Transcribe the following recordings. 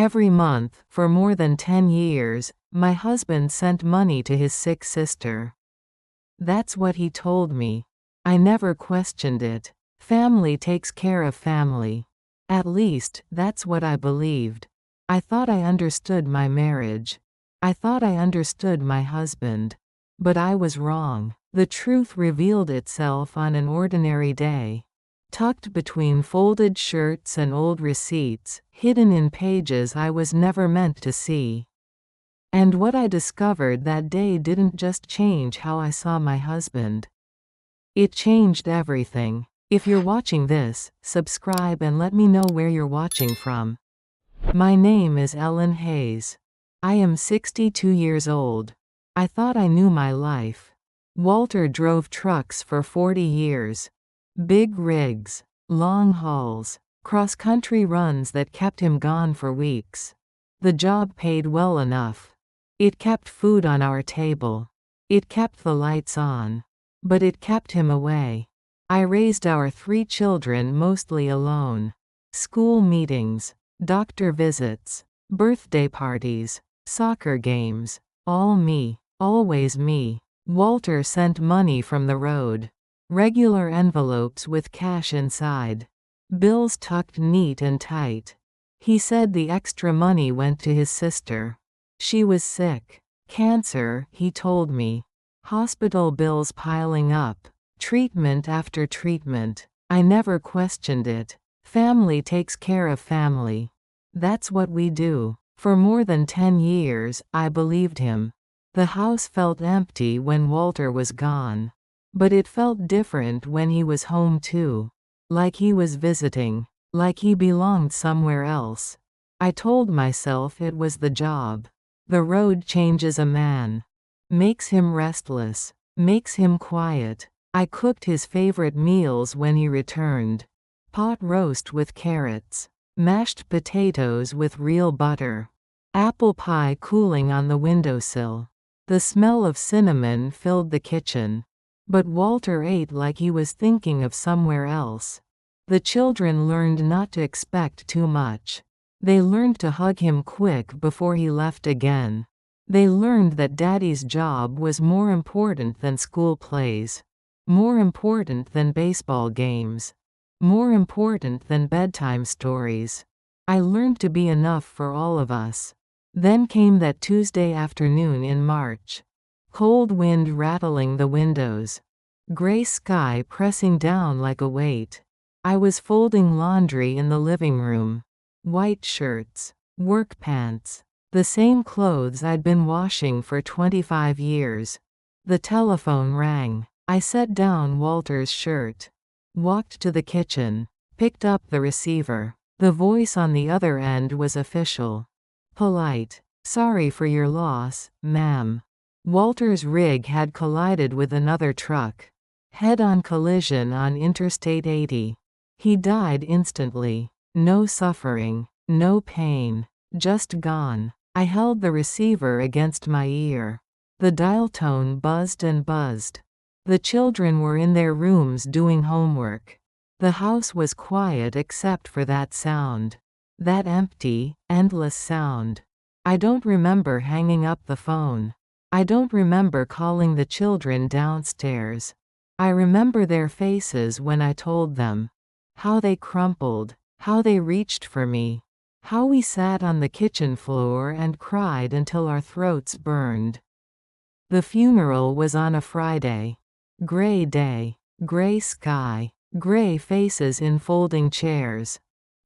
Every month, for more than 10 years, my husband sent money to his sick sister. That's what he told me. I never questioned it. Family takes care of family. At least, that's what I believed. I thought I understood my marriage. I thought I understood my husband. But I was wrong. The truth revealed itself on an ordinary day. Tucked between folded shirts and old receipts, hidden in pages I was never meant to see. And what I discovered that day didn't just change how I saw my husband. It changed everything. If you're watching this, subscribe and let me know where you're watching from. My name is Ellen Hayes. I am 62 years old. I thought I knew my life. Walter drove trucks for 40 years. Big rigs, long hauls, cross-country runs that kept him gone for weeks. The job paid well enough. It kept food on our table. It kept the lights on. But it kept him away. I raised our 3 children mostly alone. School meetings, doctor visits, birthday parties, soccer games, all me, always me. Walter sent money from the road. Regular envelopes with cash inside. Bills tucked neat and tight. He said the extra money went to his sister. She was sick. Cancer, he told me. Hospital bills piling up. Treatment after treatment. I never questioned it. Family takes care of family. That's what we do. For more than 10 years, I believed him. The house felt empty when Walter was gone. But it felt different when he was home too. Like he was visiting. Like he belonged somewhere else. I told myself it was the job. The road changes a man. Makes him restless. Makes him quiet. I cooked his favorite meals when he returned. Pot roast with carrots. Mashed potatoes with real butter. Apple pie cooling on the windowsill. The smell of cinnamon filled the kitchen. But Walter ate like he was thinking of somewhere else. The children learned not to expect too much. They learned to hug him quick before he left again. They learned that Daddy's job was more important than school plays. More important than baseball games. More important than bedtime stories. I learned to be enough for all of us. Then came that Tuesday afternoon in March. Cold wind rattling the windows. Gray sky pressing down like a weight. I was folding laundry in the living room. White shirts. Work pants. The same clothes I'd been washing for 25 years. The telephone rang. I set down Walter's shirt. Walked to the kitchen. Picked up the receiver. The voice on the other end was official. Polite. Sorry for your loss, ma'am. Walter's rig had collided with another truck. Head-on collision on Interstate 80. He died instantly. No suffering. No pain. Just gone. I held the receiver against my ear. The dial tone buzzed and buzzed. The children were in their rooms doing homework. The house was quiet except for that sound. That empty, endless sound. I don't remember hanging up the phone. I don't remember calling the children downstairs. I remember their faces when I told them. How they crumpled. How they reached for me. How we sat on the kitchen floor and cried until our throats burned. The funeral was on a Friday. Gray day. Gray sky. Gray faces in folding chairs.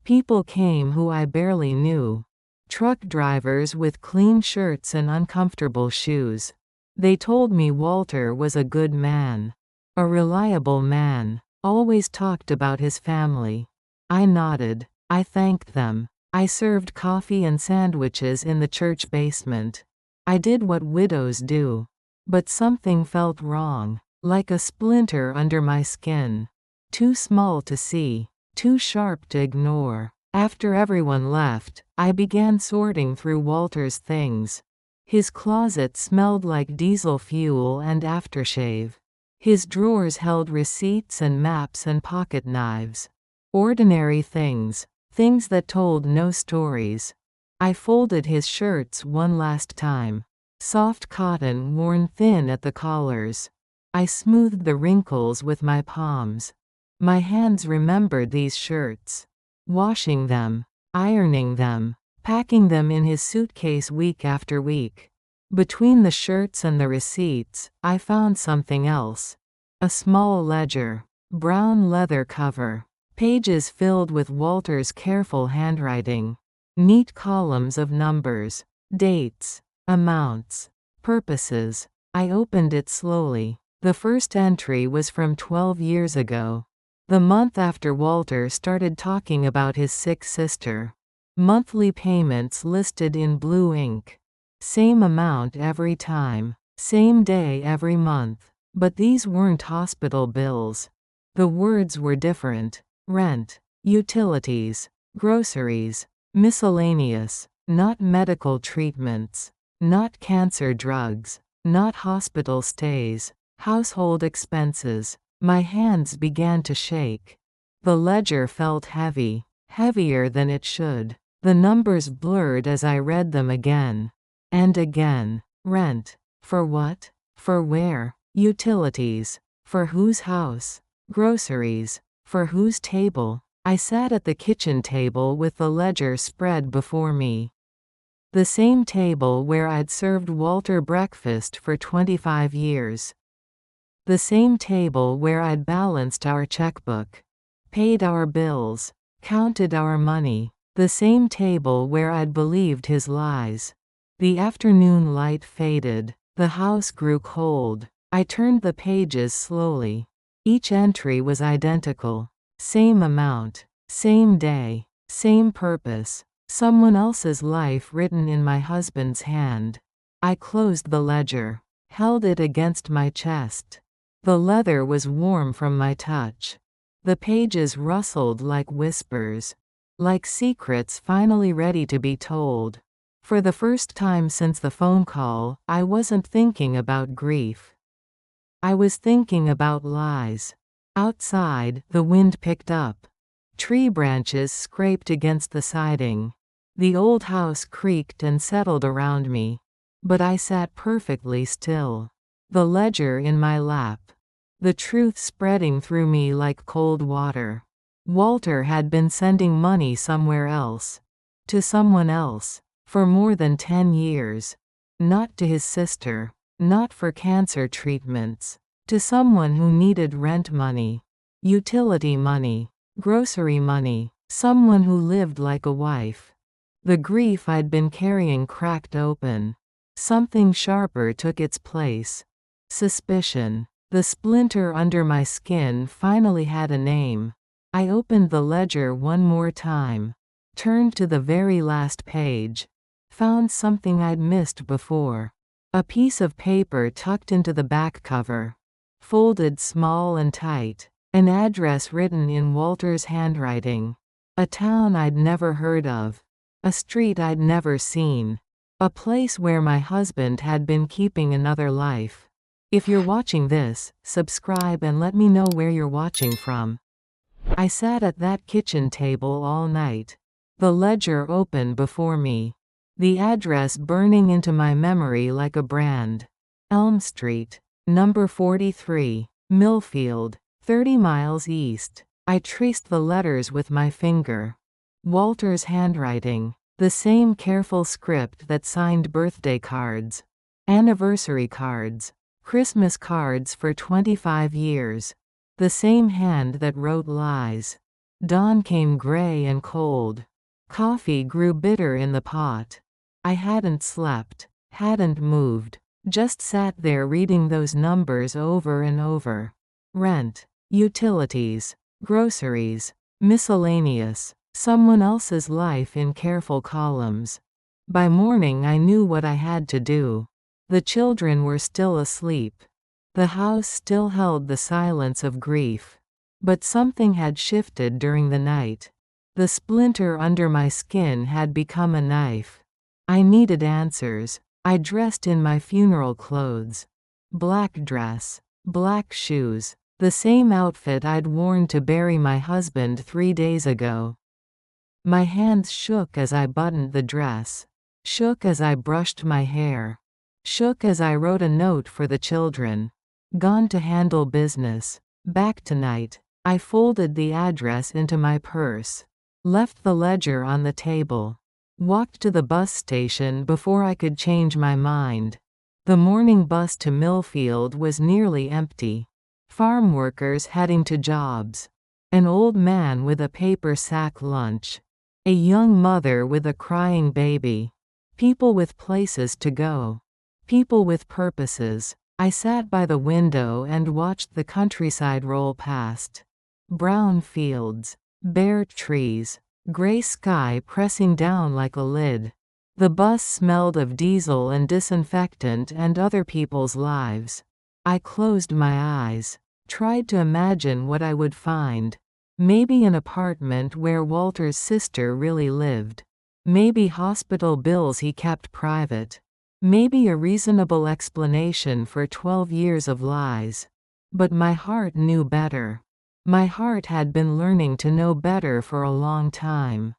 People came who I barely knew. Truck drivers with clean shirts and uncomfortable shoes. They told me Walter was a good man. A reliable man. Always talked about his family. I nodded. I thanked them. I served coffee and sandwiches in the church basement. I did what widows do. But something felt wrong. Like a splinter under my skin. Too small to see. Too sharp to ignore. After everyone left, I began sorting through Walter's things. His closet smelled like diesel fuel and aftershave. His drawers held receipts and maps and pocket knives. Ordinary things. Things that told no stories. I folded his shirts one last time. Soft cotton worn thin at the collars. I smoothed the wrinkles with my palms. My hands remembered these shirts. Washing them, ironing them, packing them in his suitcase week after week. Between the shirts and the receipts, I found something else. A small ledger. Brown leather cover. Pages filled with Walter's careful handwriting. Neat columns of numbers. Dates. Amounts. Purposes. I opened it slowly. The first entry was from 12 years ago. The month after Walter started talking about his sick sister. Monthly payments listed in blue ink. Same amount every time. Same day every month. But these weren't hospital bills. The words were different. Rent. Utilities. Groceries. Miscellaneous. Not medical treatments. Not cancer drugs. Not hospital stays. Household expenses. My hands began to shake. The ledger felt heavy. Heavier than it should. The numbers blurred as I read them again. And again. Rent. For what? For where? Utilities. For whose house? Groceries. For whose table? I sat at the kitchen table with the ledger spread before me. The same table where I'd served Walter breakfast for 25 years. The same table where I'd balanced our checkbook. Paid our bills. Counted our money. The same table where I'd believed his lies. The afternoon light faded. The house grew cold. I turned the pages slowly. Each entry was identical. Same amount. Same day. Same purpose. Someone else's life written in my husband's hand. I closed the ledger. Held it against my chest. The leather was warm from my touch. The pages rustled like whispers. Like secrets finally ready to be told. For the first time since the phone call, I wasn't thinking about grief. I was thinking about lies. Outside, the wind picked up. Tree branches scraped against the siding. The old house creaked and settled around me. But I sat perfectly still. The ledger in my lap. The truth spreading through me like cold water. Walter had been sending money somewhere else. To someone else. For more than 10 years. Not to his sister. Not for cancer treatments. To someone who needed rent money. Utility money. Grocery money. Someone who lived like a wife. The grief I'd been carrying cracked open. Something sharper took its place. Suspicion. The splinter under my skin finally had a name. I opened the ledger one more time. Turned to the very last page. Found something I'd missed before. A piece of paper tucked into the back cover. Folded small and tight. An address written in Walter's handwriting. A town I'd never heard of. A street I'd never seen. A place where my husband had been keeping another life. If you're watching this, subscribe and let me know where you're watching from. I sat at that kitchen table all night. The ledger open before me. The address burning into my memory like a brand. Elm Street. Number 43. Millfield. 30 miles east. I traced the letters with my finger. Walter's handwriting. The same careful script that signed birthday cards. Anniversary cards. Christmas cards for 25 years. The same hand that wrote lies. Dawn came gray and cold. Coffee grew bitter in the pot. I hadn't slept, hadn't moved, just sat there reading those numbers over and over. Rent, utilities, groceries, miscellaneous, someone else's life in careful columns. By morning I knew what I had to do. The children were still asleep. The house still held the silence of grief. But something had shifted during the night. The splinter under my skin had become a knife. I needed answers. I dressed in my funeral clothes. Black dress. Black shoes. The same outfit I'd worn to bury my husband 3 days ago. My hands shook as I buttoned the dress. Shook as I brushed my hair. Shook as I wrote a note for the children. Gone to handle business. Back tonight. I folded the address into my purse. Left the ledger on the table. Walked to the bus station before I could change my mind. The morning bus to Millfield was nearly empty. Farm workers heading to jobs. An old man with a paper sack lunch. A young mother with a crying baby. People with places to go. People with purposes. I sat by the window and watched the countryside roll past. Brown fields. Bare trees. Gray sky pressing down like a lid. The bus smelled of diesel and disinfectant and other people's lives. I closed my eyes. Tried to imagine what I would find. Maybe an apartment where Walter's sister really lived. Maybe hospital bills he kept private. Maybe a reasonable explanation for 12 years of lies. But my heart knew better. My heart had been learning to know better for a long time.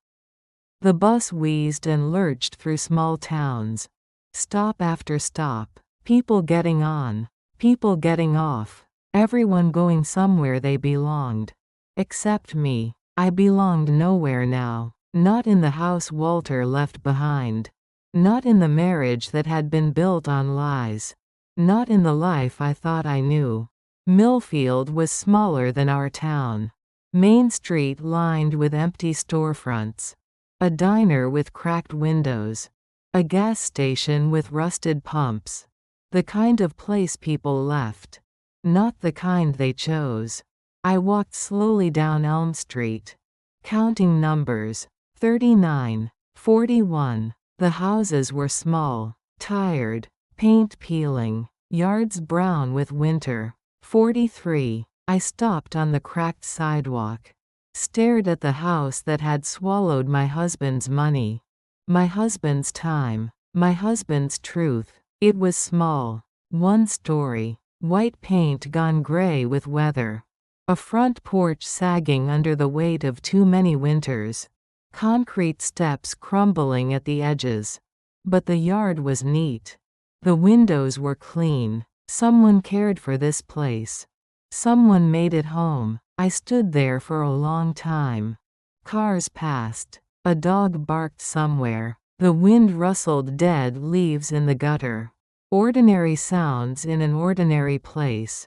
The bus wheezed and lurched through small towns. Stop after stop. People getting on. People getting off. Everyone going somewhere they belonged. Except me. I belonged nowhere now. Not in the house Walter left behind. Not in the marriage that had been built on lies. Not in the life I thought I knew. Millfield was smaller than our town. Main Street lined with empty storefronts. A diner with cracked windows. A gas station with rusted pumps. The kind of place people left. Not the kind they chose. I walked slowly down Elm Street. Counting numbers. 39. 41. The houses were small. Tired. Paint peeling. Yards brown with winter. 43. I stopped on the cracked sidewalk. Stared at the house that had swallowed my husband's money. My husband's time. My husband's truth. It was small. One story. White paint gone gray with weather. A front porch sagging under the weight of too many winters. Concrete steps crumbling at the edges. But the yard was neat. The windows were clean. Someone cared for this place. Someone made it home. I stood there for a long time. Cars passed. A dog barked somewhere. The wind rustled dead leaves in the gutter. Ordinary sounds in an ordinary place.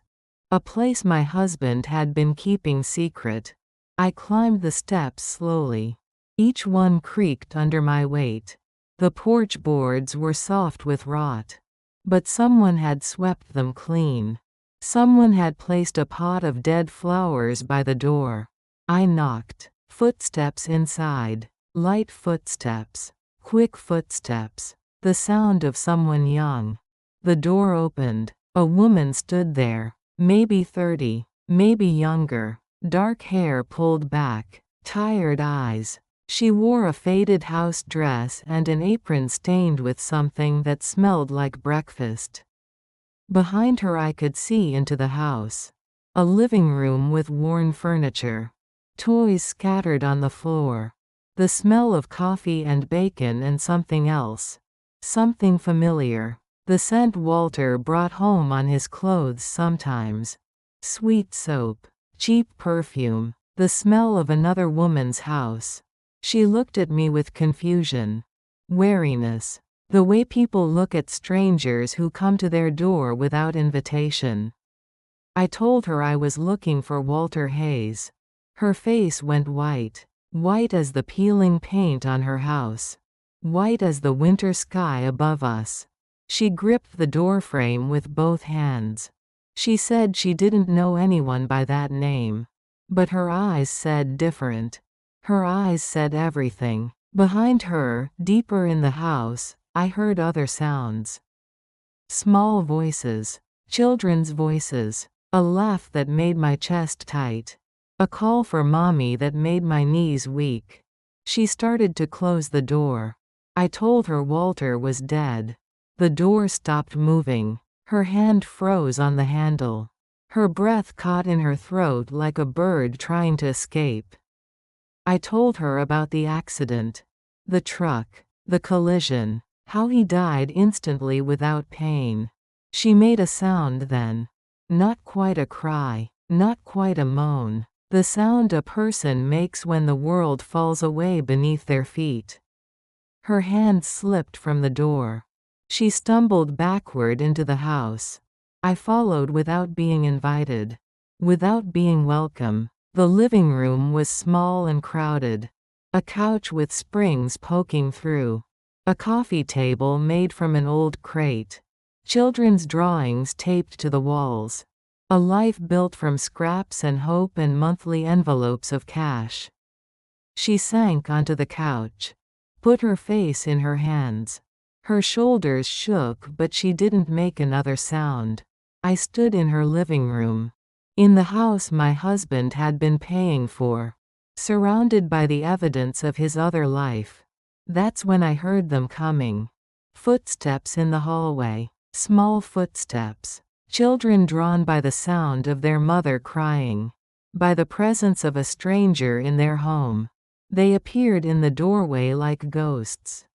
A place my husband had been keeping secret. I climbed the steps slowly. Each one creaked under my weight. The porch boards were soft with rot. But someone had swept them clean. Someone had placed a pot of dead flowers by the door. I knocked. Footsteps inside. Light footsteps. Quick footsteps. The sound of someone young. The door opened. A woman stood there. Maybe 30. Maybe younger. Dark hair pulled back. Tired eyes. She wore a faded house dress and an apron stained with something that smelled like breakfast. Behind her I could see into the house. A living room with worn furniture. Toys scattered on the floor. The smell of coffee and bacon and something else. Something familiar. The scent Walter brought home on his clothes sometimes. Sweet soap. Cheap perfume. The smell of another woman's house. She looked at me with confusion. Wariness. The way people look at strangers who come to their door without invitation. I told her I was looking for Walter Hayes. Her face went white. White as the peeling paint on her house. White as the winter sky above us. She gripped the doorframe with both hands. She said she didn't know anyone by that name. But her eyes said different. Her eyes said everything. Behind her, deeper in the house, I heard other sounds. Small voices. Children's voices. A laugh that made my chest tight. A call for mommy that made my knees weak. She started to close the door. I told her Walter was dead. The door stopped moving. Her hand froze on the handle. Her breath caught in her throat like a bird trying to escape. I told her about the accident. The truck. The collision. How he died instantly without pain. She made a sound then. Not quite a cry. Not quite a moan. The sound a person makes when the world falls away beneath their feet. Her hand slipped from the door. She stumbled backward into the house. I followed without being invited. Without being welcome. The living room was small and crowded. A couch with springs poking through. A coffee table made from an old crate. Children's drawings taped to the walls. A life built from scraps and hope and monthly envelopes of cash. She sank onto the couch. Put her face in her hands. Her shoulders shook, but she didn't make another sound. I stood in her living room. In the house my husband had been paying for. Surrounded by the evidence of his other life. That's when I heard them coming. Footsteps in the hallway. Small footsteps. Children drawn by the sound of their mother crying. By the presence of a stranger in their home. They appeared in the doorway like ghosts.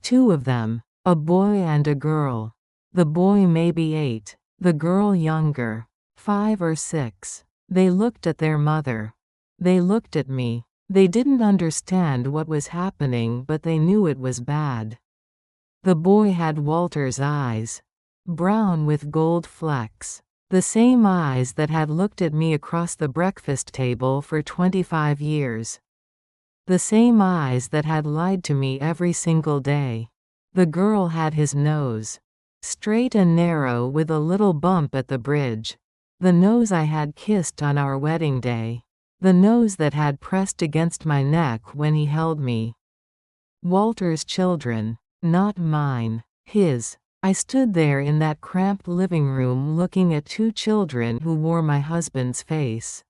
2 of them. A boy and a girl. The boy maybe 8. The girl younger. 5 or 6. They looked at their mother. They looked at me. They didn't understand what was happening, but they knew it was bad. The boy had Walter's eyes. Brown with gold flecks. The same eyes that had looked at me across the breakfast table for 25 years. The same eyes that had lied to me every single day. The girl had his nose. Straight and narrow with a little bump at the bridge. The nose I had kissed on our wedding day. The nose that had pressed against my neck when he held me. Walter's children. Not mine. His. I stood there in that cramped living room looking at 2 children who wore my husband's face.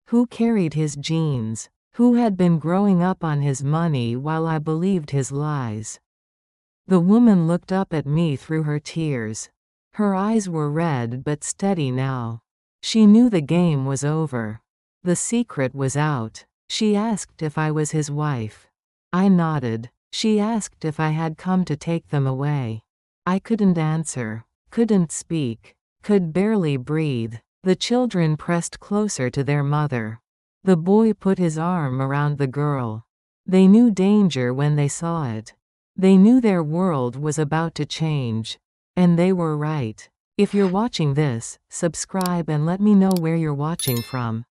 Who carried his genes. Who had been growing up on his money while I believed his lies. The woman looked up at me through her tears. Her eyes were red but steady now. She knew the game was over. The secret was out. She asked if I was his wife. I nodded. She asked if I had come to take them away. I couldn't answer. Couldn't speak. Could barely breathe. The children pressed closer to their mother. The boy put his arm around the girl. They knew danger when they saw it. They knew their world was about to change. And they were right. If you're watching this, subscribe and let me know where you're watching from.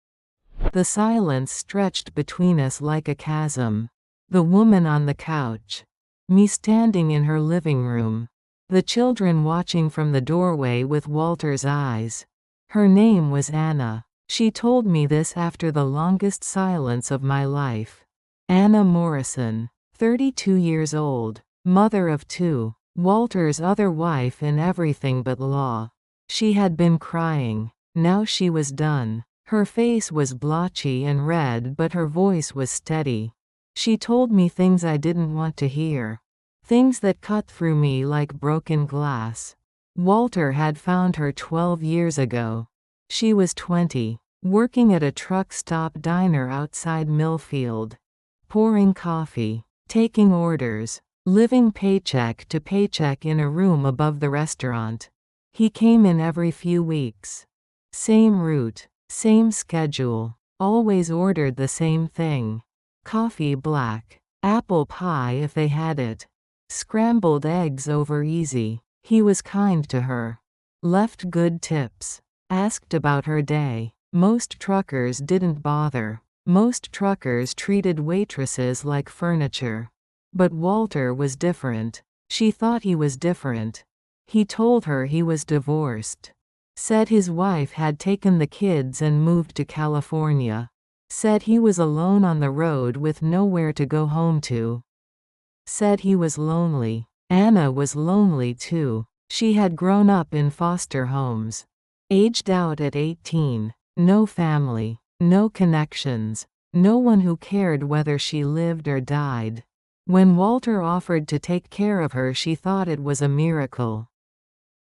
The silence stretched between us like a chasm. The woman on the couch. Me standing in her living room. The children watching from the doorway with Walter's eyes. Her name was Anna. She told me this after the longest silence of my life. Anna Morrison. 32 years old. Mother of 2. Walter's other wife in everything but law. She had been crying. Now she was done. Her face was blotchy and red, but her voice was steady. She told me things I didn't want to hear. Things that cut through me like broken glass. Walter had found her 12 years ago. She was 20, working at a truck stop diner outside Millfield. Pouring coffee. Taking orders. Living paycheck to paycheck in a room above the restaurant. He came in every few weeks. Same route. Same schedule. Always ordered the same thing. Coffee black. Apple pie if they had it. Scrambled eggs over easy. He was kind to her. Left good tips. Asked about her day. Most truckers didn't bother. Most truckers treated waitresses like furniture. But Walter was different. She thought he was different. He told her he was divorced. Said his wife had taken the kids and moved to California. Said he was alone on the road with nowhere to go home to. Said he was lonely. Anna was lonely too. She had grown up in foster homes. Aged out at 18. No family. No connections. No one who cared whether she lived or died. When Walter offered to take care of her, she thought it was a miracle.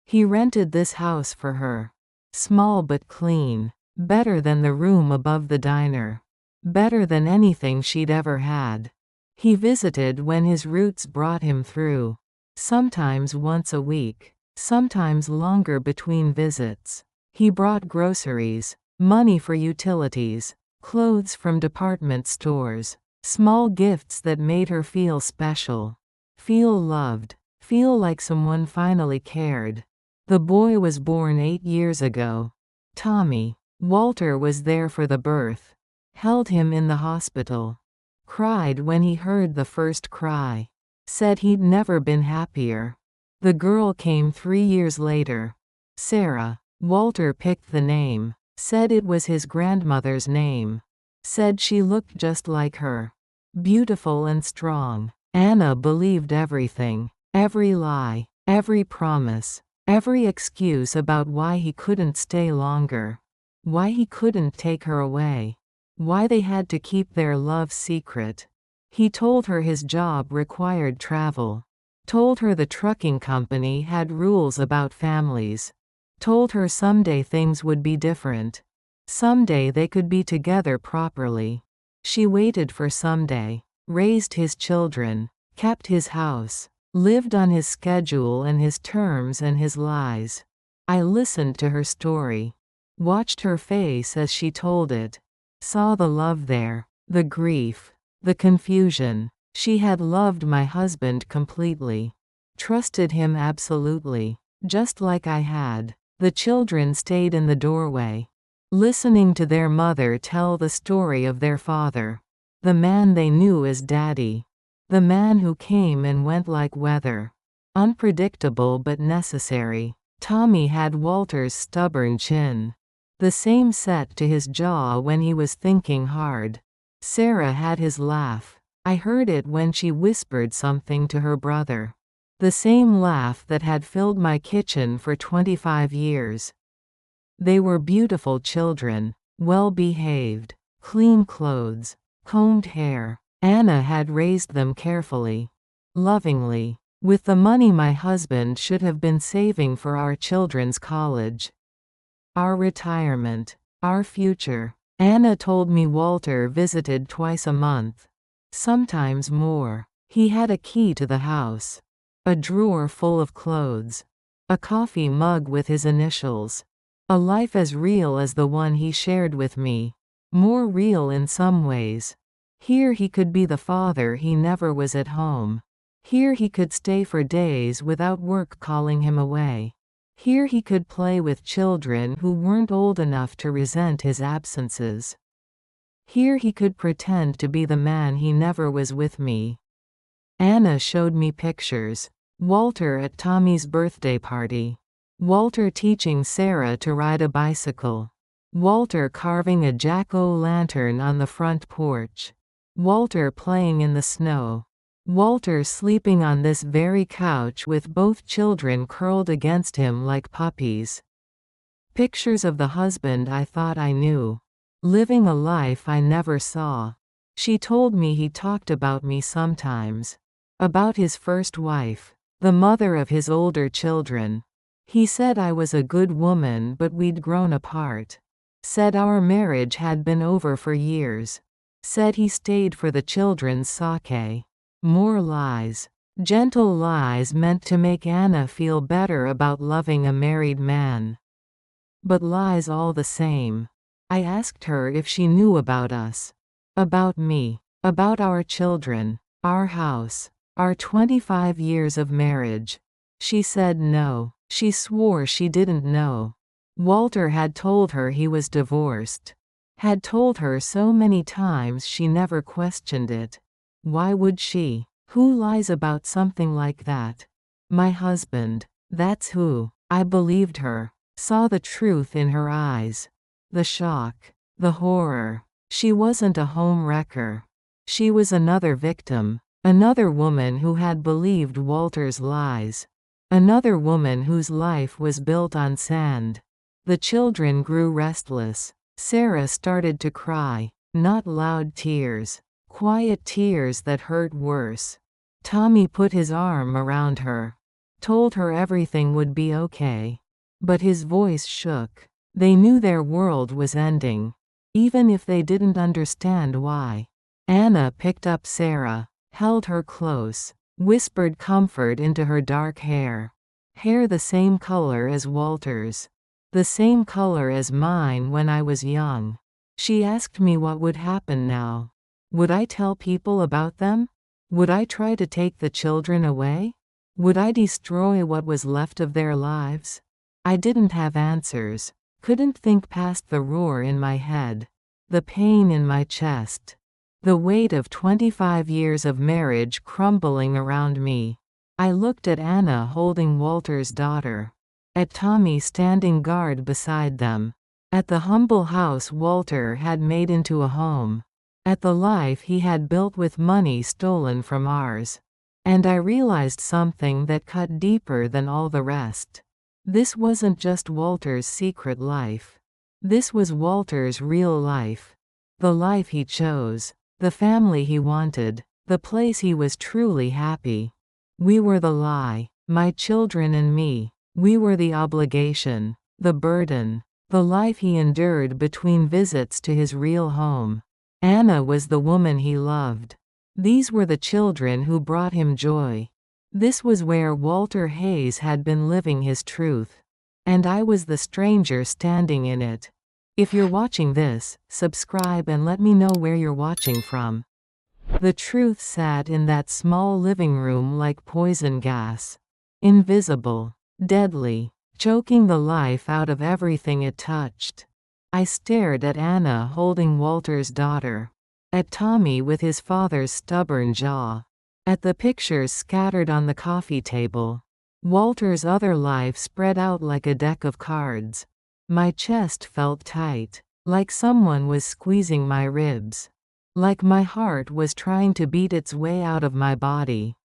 He rented this house for her. Small but clean. Better than the room above the diner. better than anything she'd ever had. He visited when his roots brought him through. Sometimes once a week, sometimes longer between visits. He brought groceries, money for utilities, clothes from department stores, small gifts that made her feel special, feel loved, feel like someone finally cared. The boy was born 8 years ago. Tommy. Walter was there for the birth, held him in the hospital, cried when he heard the first cry, said he'd never been happier. The girl came 3 years later. Sarah. Walter picked the name, said it was his grandmother's name, said she looked just like her. Beautiful and strong. Anna believed everything, every lie, every promise, every excuse about why he couldn't stay longer, why he couldn't take her away, why they had to keep their love secret. He told her his job required travel, told her the trucking company had rules about families, told her someday things would be different. Someday they could be together properly. She waited for someday, raised his children, kept his house, lived on his schedule and his terms and his lies. I listened to her story, watched her face as she told it, saw the love there, the grief, the confusion. She had loved my husband completely, trusted him absolutely, just like I had. The children stayed in the doorway, listening to their mother tell the story of their father, the man they knew as Daddy, the man who came and went like weather, unpredictable but necessary. Tommy had Walter's stubborn chin, the same set to his jaw when he was thinking hard. Sarah had his laugh. I heard it when she whispered something to her brother. The same laugh that had filled my kitchen for 25 years. They were beautiful children, well-behaved, clean clothes, combed hair. Anna had raised them carefully, lovingly, with the money my husband should have been saving for our children's college, our retirement, our future. Anna told me Walter visited twice a month, sometimes more. He had a key to the house, a drawer full of clothes, a coffee mug with his initials, a life as real as the one he shared with me, more real in some ways. Here he could be the father he never was at home. Here he could stay for days without work calling him away. Here he could play with children who weren't old enough to resent his absences. Here he could pretend to be the man he never was with me. Anna showed me pictures. Walter at Tommy's birthday party. Walter teaching Sarah to ride a bicycle. Walter carving a jack-o'-lantern on the front porch. Walter playing in the snow. Walter sleeping on this very couch with both children curled against him like puppies. Pictures of the husband I thought I knew, living a life I never saw. She told me he talked about me sometimes, about his first wife, the mother of his older children. He said I was a good woman but we'd grown apart. Said our marriage had been over for years. Said he stayed for the children's sake. More lies. Gentle lies meant to make Anna feel better about loving a married man. But lies all the same. I asked her if she knew about us. About me. About our children. Our house. Our 25 years of marriage. She said no. She swore she didn't know. Walter had told her he was divorced. Had told her so many times she never questioned it. Why would she? Who lies about something like that? My husband. That's who. I believed her. Saw the truth in her eyes. The shock. The horror. She wasn't a home wrecker. She was another victim. Another woman who had believed Walter's lies. Another woman whose life was built on sand. The children grew restless. Sarah started to cry. Not loud tears. Quiet tears that hurt worse. Tommy put his arm around her. Told her everything would be okay. But his voice shook. They knew their world was ending. even if they didn't understand why. Anna picked up Sarah, held her close, whispered comfort into her dark hair. Hair the same color as Walter's. The same color as mine when I was young. She asked me what would happen now. Would I tell people about them? Would I try to take the children away? Would I destroy what was left of their lives? I didn't have answers. Couldn't think past the roar in my head. The pain in my chest. The weight of 25 years of marriage crumbling around me. I looked at Anna holding Walter's daughter. At Tommy standing guard beside them. At the humble house Walter had made into a home. At the life he had built with money stolen from ours. And I realized something that cut deeper than all the rest. This wasn't just Walter's secret life. This was Walter's real life. The life he chose. The family he wanted. The place he was truly happy. We were the lie. My children and me. We were the obligation. The burden. The life he endured between visits to his real home. Anna was the woman he loved. These were the children who brought him joy. This was where Walter Hayes had been living his truth. And I was the stranger standing in it. If you're watching this, subscribe and let me know where you're watching from. The truth sat in that small living room like poison gas. Invisible. Deadly. Choking the life out of everything it touched. I stared at Anna holding Walter's daughter. At Tommy with his father's stubborn jaw. At the pictures scattered on the coffee table. Walter's other life spread out like a deck of cards. My chest felt tight. Like someone was squeezing my ribs. Like my heart was trying to beat its way out of my body.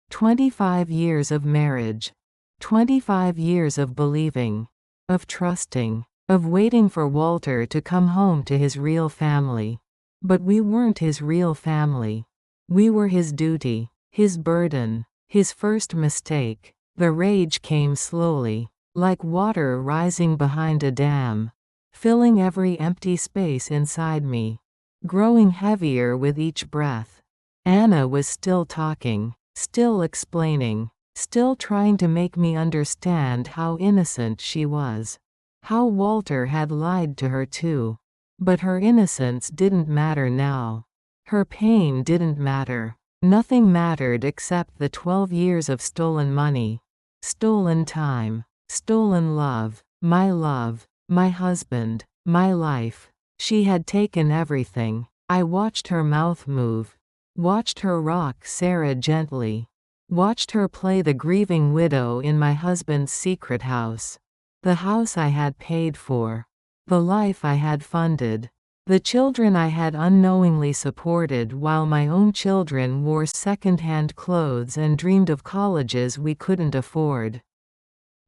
25 years of marriage. 25 years of believing. Of trusting. Of waiting for Walter to come home to his real family. But we weren't his real family. We were his duty. His burden. His first mistake. The rage came slowly. Like water rising behind a dam. Filling every empty space inside me. Growing heavier with each breath. Anna was still talking. Still explaining. Still trying to make me understand how innocent she was. How Walter had lied to her too. But her innocence didn't matter now. Her pain didn't matter. Nothing mattered except the 12 years of stolen money. Stolen time. Stolen love. My husband. My life. She had taken everything. I watched her mouth move. Watched her rock Sarah gently. Watched her play the grieving widow in my husband's secret house. The house I had paid for. The life I had funded. The children I had unknowingly supported while my own children wore second-hand clothes and dreamed of colleges we couldn't afford.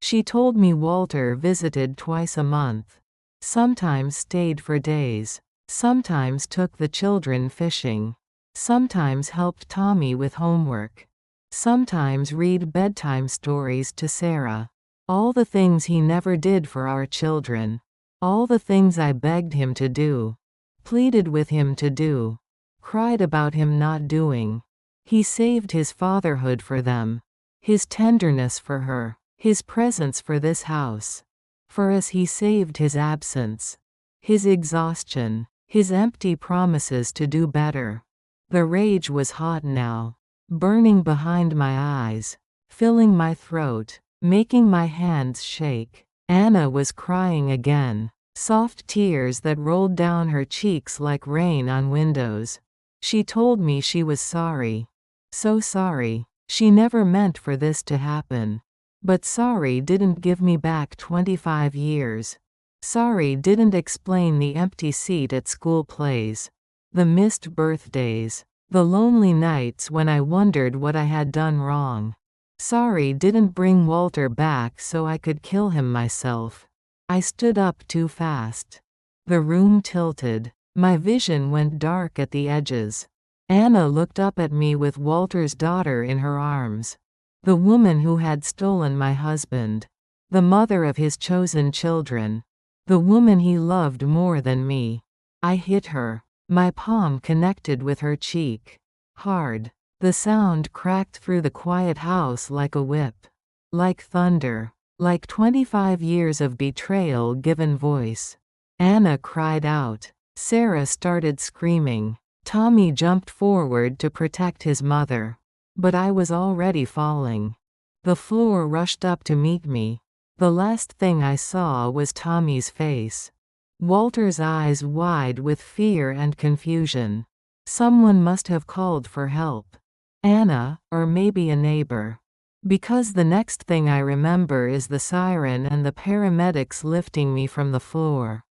She told me Walter visited twice a month. Sometimes stayed for days. Sometimes took the children fishing. Sometimes helped Tommy with homework. Sometimes read bedtime stories to Sarah. All the things he never did for our children. All the things I begged him to do. Pleaded with him to do. Cried about him not doing. He saved his fatherhood for them. His tenderness for her. His presence for this house. For us he saved his absence. His exhaustion. His empty promises to do better. The rage was hot now. Burning behind my eyes. Filling my throat. Making my hands shake. Anna was crying again. Soft tears that rolled down her cheeks like rain on windows. She told me she was sorry. So sorry. She never meant for this to happen. But sorry didn't give me back 25 years. Sorry didn't explain the empty seat at school plays. The missed birthdays. The lonely nights when I wondered what I had done wrong. Sorry didn't bring Walter back so I could kill him myself. I stood up too fast. The room tilted. My vision went dark at the edges. Anna looked up at me with Walter's daughter in her arms. The woman who had stolen my husband. The mother of his chosen children. The woman he loved more than me. I hit her. My palm connected with her cheek. Hard. The sound cracked through the quiet house like a whip. Like thunder. Like 25 years of betrayal given voice. Anna cried out. Sarah started screaming. Tommy jumped forward to protect his mother. But I was already falling. The floor rushed up to meet me. The last thing I saw was Tommy's face. Walter's eyes wide with fear and confusion. Someone must have called for help. Anna, or maybe a neighbor. Because the next thing I remember is the siren and the paramedics lifting me from the floor.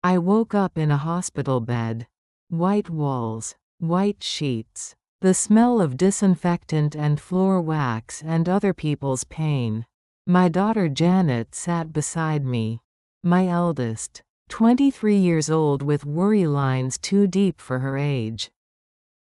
I woke up in a hospital bed. White walls, white sheets, the smell of disinfectant and floor wax and other people's pain. My daughter Janet sat beside me. My eldest, 23 years old with worry lines too deep for her age.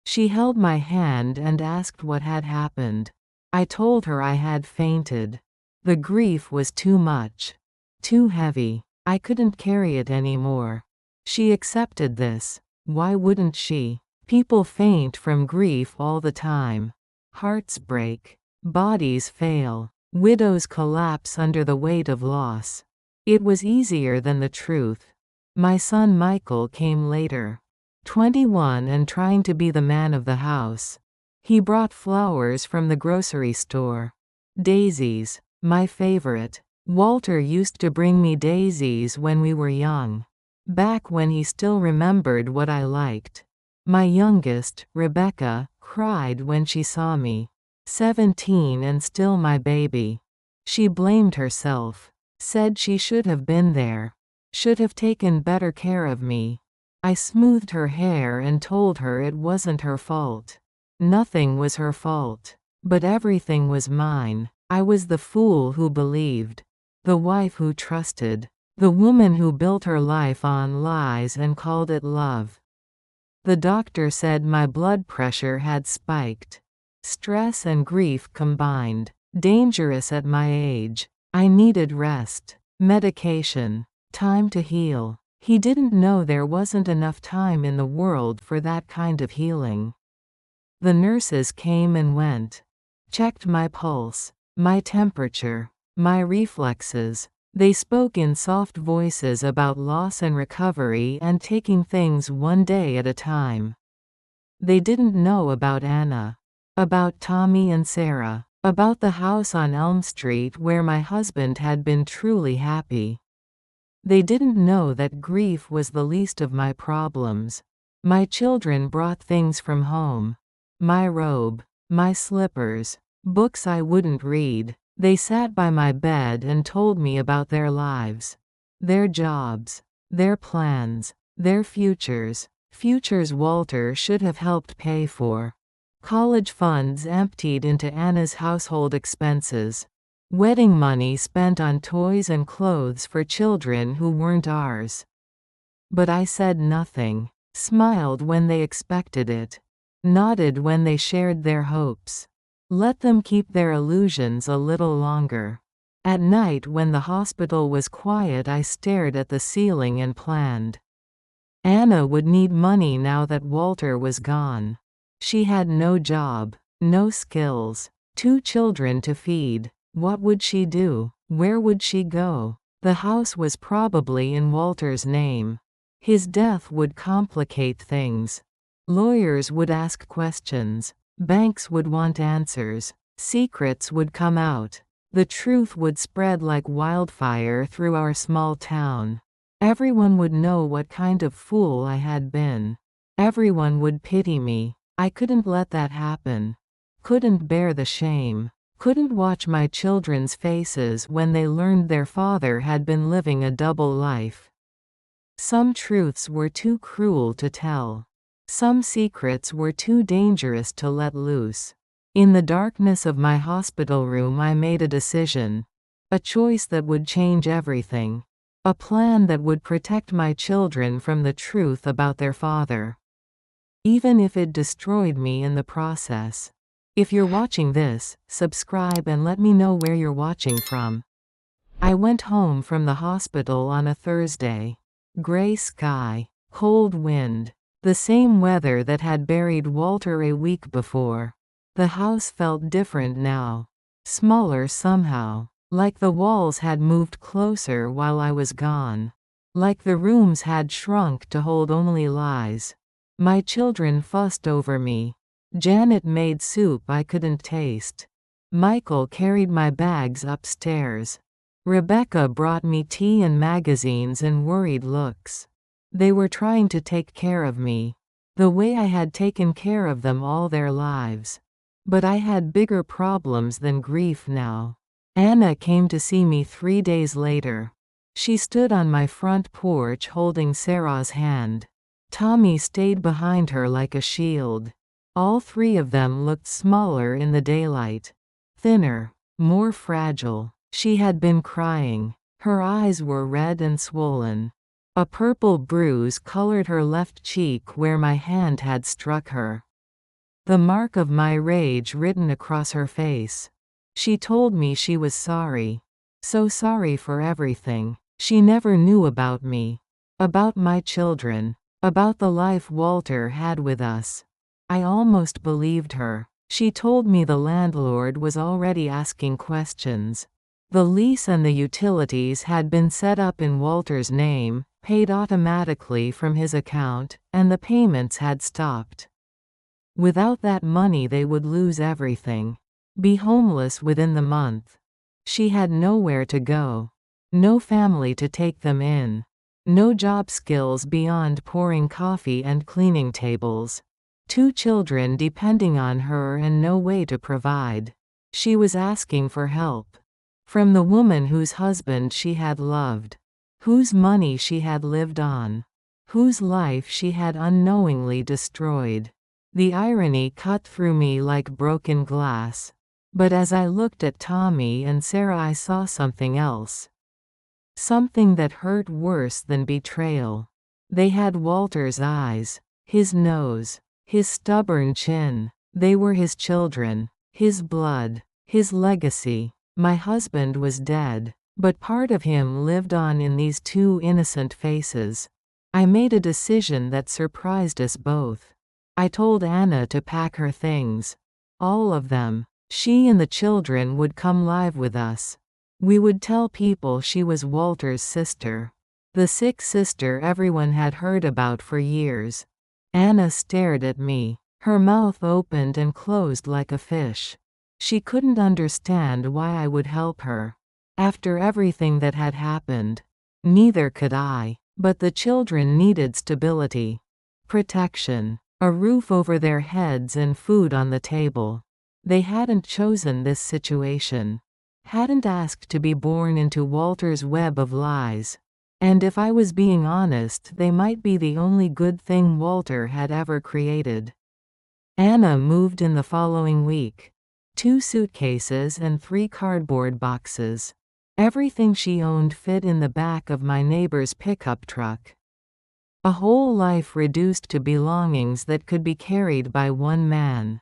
She held my hand and asked what had happened. I told her I had fainted. The grief was too much. Too heavy. I couldn't carry it anymore. She accepted this. Why wouldn't she? People faint from grief all the time. Hearts break. Bodies fail. Widows collapse under the weight of loss. It was easier than the truth. My son Michael came later. 21 and trying to be the man of the house. He brought flowers from the grocery store. Daisies, my favorite. Walter used to bring me daisies when we were young. Back when he still remembered what I liked. My youngest, Rebecca, cried when she saw me. 17 and still my baby. She blamed herself. Said she should have been there. Should have taken better care of me. I smoothed her hair and told her it wasn't her fault. Nothing was her fault. But everything was mine. I was the fool who believed. The wife who trusted. The woman who built her life on lies and called it love. The doctor said my blood pressure had spiked. Stress and grief combined. Dangerous at my age. I needed rest. Medication. Time to heal. He didn't know there wasn't enough time in the world for that kind of healing. The nurses came and went. Checked my pulse. My temperature. My reflexes. They spoke in soft voices about loss and recovery and taking things one day at a time. They didn't know about Anna. About Tommy and Sarah. About the house on Elm Street where my husband had been truly happy. They didn't know that grief was the least of my problems. My children brought things from home. My robe. My slippers. Books I wouldn't read. They sat by my bed and told me about their lives. Their jobs. Their plans. Their futures. Futures Walter should have helped pay for. College funds emptied into Anna's household expenses. Wedding money spent on toys and clothes for children who weren't ours. But I said nothing. Smiled when they expected it. Nodded when they shared their hopes. Let them keep their illusions a little longer. At night when the hospital was quiet I stared at the ceiling and planned. Anna would need money now that Walter was gone. She had no job, no skills, 2 children to feed. What would she do? Where would she go? The house was probably in Walter's name. His death would complicate things. Lawyers would ask questions. Banks would want answers. Secrets would come out. The truth would spread like wildfire through our small town. Everyone would know what kind of fool I had been. Everyone would pity me. I couldn't let that happen. Couldn't bear the shame. Couldn't watch my children's faces when they learned their father had been living a double life. Some truths were too cruel to tell. Some secrets were too dangerous to let loose. In the darkness of my hospital room I made a decision. A choice that would change everything. A plan that would protect my children from the truth about their father. Even if it destroyed me in the process. If you're watching this, subscribe and let me know where you're watching from. I went home from the hospital on a Thursday. Gray sky. Cold wind. The same weather that had buried Walter a week before. The house felt different now. Smaller somehow. Like the walls had moved closer while I was gone. Like the rooms had shrunk to hold only lies. My children fussed over me. Janet made soup I couldn't taste. Michael carried my bags upstairs. Rebecca brought me tea and magazines and worried looks. They were trying to take care of me, the way I had taken care of them all their lives. But I had bigger problems than grief now. Anna came to see me 3 days later. She stood on my front porch holding Sarah's hand. Tommy stayed behind her like a shield. All 3 of them looked smaller in the daylight. Thinner, more fragile. She had been crying. Her eyes were red and swollen. A purple bruise colored her left cheek where my hand had struck her. The mark of my rage written across her face. She told me she was sorry. So sorry for everything. She never knew about me. About my children. About the life Walter had with us. I almost believed her. She told me the landlord was already asking questions. The lease and the utilities had been set up in Walter's name, paid automatically from his account, and the payments had stopped. Without that money they would lose everything. Be homeless within the month. She had nowhere to go. No family to take them in. No job skills beyond pouring coffee and cleaning tables. 2 children depending on her and no way to provide. She was asking for help. From the woman whose husband she had loved. Whose money she had lived on. Whose life she had unknowingly destroyed. The irony cut through me like broken glass. But as I looked at Tommy and Sarah I saw something else. Something that hurt worse than betrayal. They had Walter's eyes. His nose. His stubborn chin. They were his children. His blood. His legacy. My husband was dead. But part of him lived on in these 2 innocent faces. I made a decision that surprised us both. I told Anna to pack her things. All of them. She and the children would come live with us. We would tell people she was Walter's sister. The sick sister everyone had heard about for years. Anna stared at me. Her mouth opened and closed like a fish. She couldn't understand why I would help her. After everything that had happened. Neither could I. But the children needed stability. Protection. A roof over their heads and food on the table. They hadn't chosen this situation. Hadn't asked to be born into Walter's web of lies. And if I was being honest, they might be the only good thing Walter had ever created. Anna moved in the following week. 2 suitcases and 3 cardboard boxes. Everything she owned fit in the back of my neighbor's pickup truck. A whole life reduced to belongings that could be carried by one man.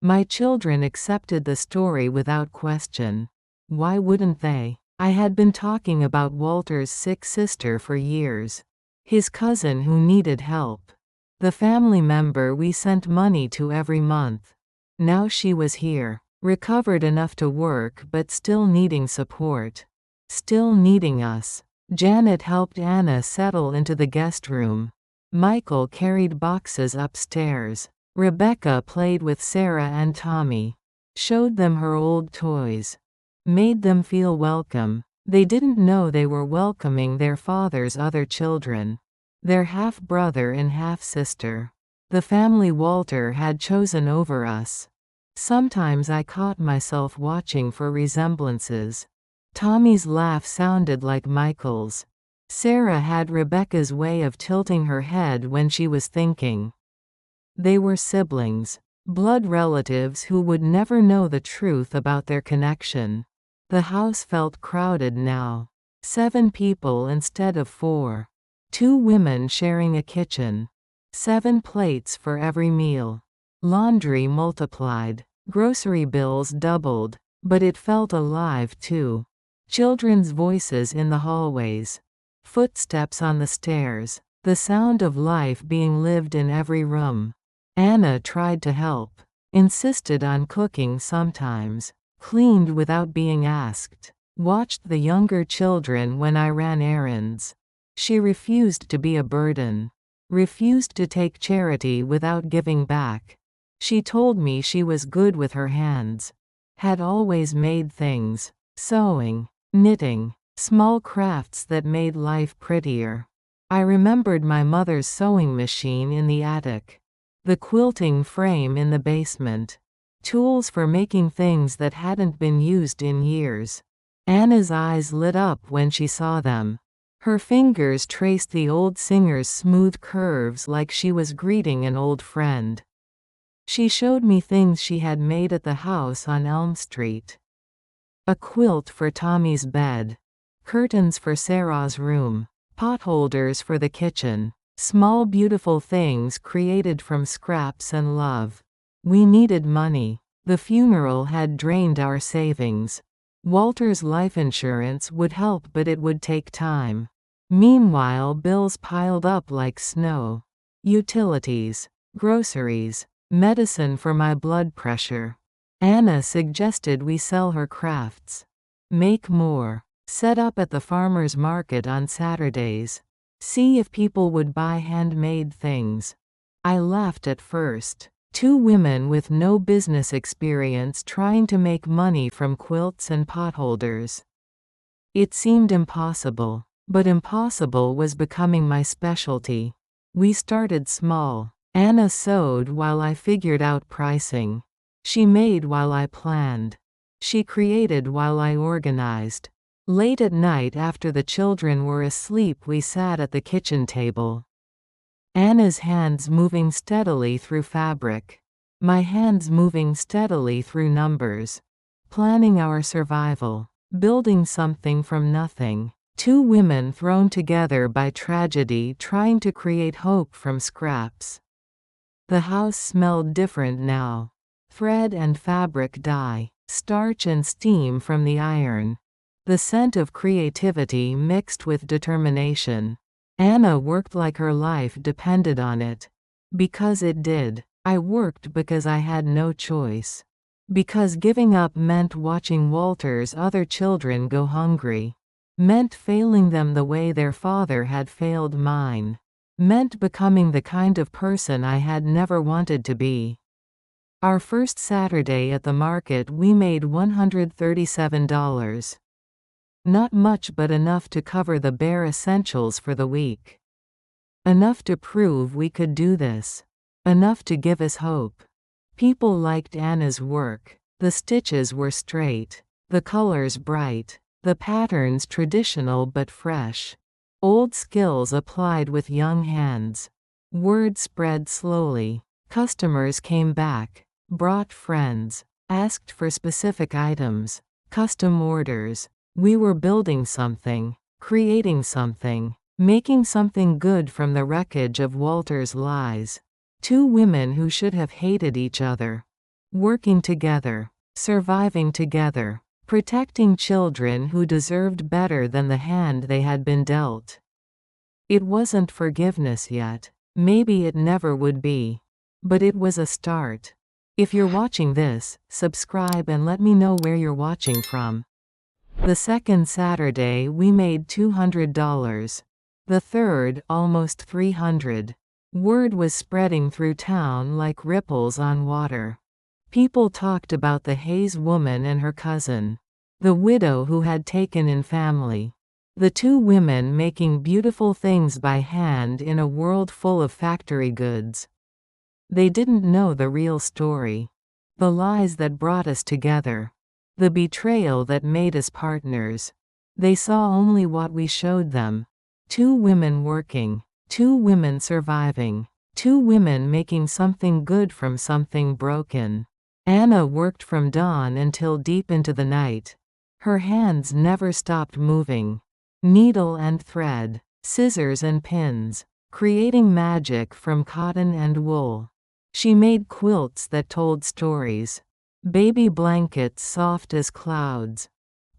My children accepted the story without question. Why wouldn't they? I had been talking about Walter's sick sister for years. His cousin who needed help. The family member we sent money to every month. Now she was here. Recovered enough to work but still needing support. Still needing us. Janet helped Anna settle into the guest room. Michael carried boxes upstairs. Rebecca played with Sarah and Tommy. Showed them her old toys. Made them feel welcome. They didn't know they were welcoming their father's other children. Their half-brother and half-sister. The family Walter had chosen over us. Sometimes I caught myself watching for resemblances. Tommy's laugh sounded like Michael's. Sarah had Rebecca's way of tilting her head when she was thinking. They were siblings. Blood relatives who would never know the truth about their connection. The house felt crowded now. 7 people instead of 4. 2 women sharing a kitchen. 7 plates for every meal. Laundry multiplied. Grocery bills doubled. But it felt alive too. Children's voices in the hallways. Footsteps on the stairs. The sound of life being lived in every room. Anna tried to help. Insisted on cooking sometimes. Cleaned without being asked. Watched the younger children when I ran errands. She refused to be a burden. Refused to take charity without giving back. She told me she was good with her hands. Had always made things. Sewing. Knitting. Small crafts that made life prettier. I remembered my mother's sewing machine in the attic. The quilting frame in the basement. Tools for making things that hadn't been used in years. Anna's eyes lit up when she saw them. Her fingers traced the old singer's smooth curves like she was greeting an old friend. She showed me things she had made at the house on Elm Street. A quilt for Tommy's bed. Curtains for Sarah's room. Potholders for the kitchen. Small beautiful things created from scraps and love. We needed money. The funeral had drained our savings. Walter's life insurance would help, but it would take time. Meanwhile, bills piled up like snow. Utilities. Groceries. Medicine for my blood pressure. Anna suggested we sell her crafts. Make more. Set up at the farmer's market on Saturdays. See if people would buy handmade things. I laughed at first. Two women with no business experience trying to make money from quilts and potholders. It seemed impossible, but impossible was becoming my specialty. We started small. Anna sewed while I figured out pricing. She made while I planned. She created while I organized. Late at night after the children were asleep, we sat at the kitchen table. Anna's hands moving steadily through fabric. My hands moving steadily through numbers. Planning our survival. Building something from nothing. Two women thrown together by tragedy trying to create hope from scraps. The house smelled different now. Thread and fabric dye. Starch and steam from the iron. The scent of creativity mixed with determination. Anna worked like her life depended on it. Because it did. I worked because I had no choice. Because giving up meant watching Walter's other children go hungry. Meant failing them the way their father had failed mine. Meant becoming the kind of person I had never wanted to be. Our first Saturday at the market we made $137. Not much, but enough to cover the bare essentials for the week. Enough to prove we could do this. Enough to give us hope. People liked Anna's work. The stitches were straight. The colors bright. The patterns traditional but fresh. Old skills applied with young hands. Word spread slowly. Customers came back. Brought friends. Asked for specific items. Custom orders. We were building something. Creating something. Making something good from the wreckage of Walter's lies. Two women who should have hated each other. Working together. Surviving together. Protecting children who deserved better than the hand they had been dealt. It wasn't forgiveness yet. Maybe it never would be. But it was a start. If you're watching this, subscribe and let me know where you're watching from. The second Saturday we made $200. The third, almost $300. Word was spreading through town like ripples on water. People talked about the Hayes woman and her cousin. The widow who had taken in family. The two women making beautiful things by hand in a world full of factory goods. They didn't know the real story. The lies that brought us together. The betrayal that made us partners. They saw only what we showed them. Two women working. Two women surviving. Two women making something good from something broken. Anna worked from dawn until deep into the night. Her hands never stopped moving. Needle and thread. Scissors and pins. Creating magic from cotton and wool. She made quilts that told stories. Baby blankets soft as clouds.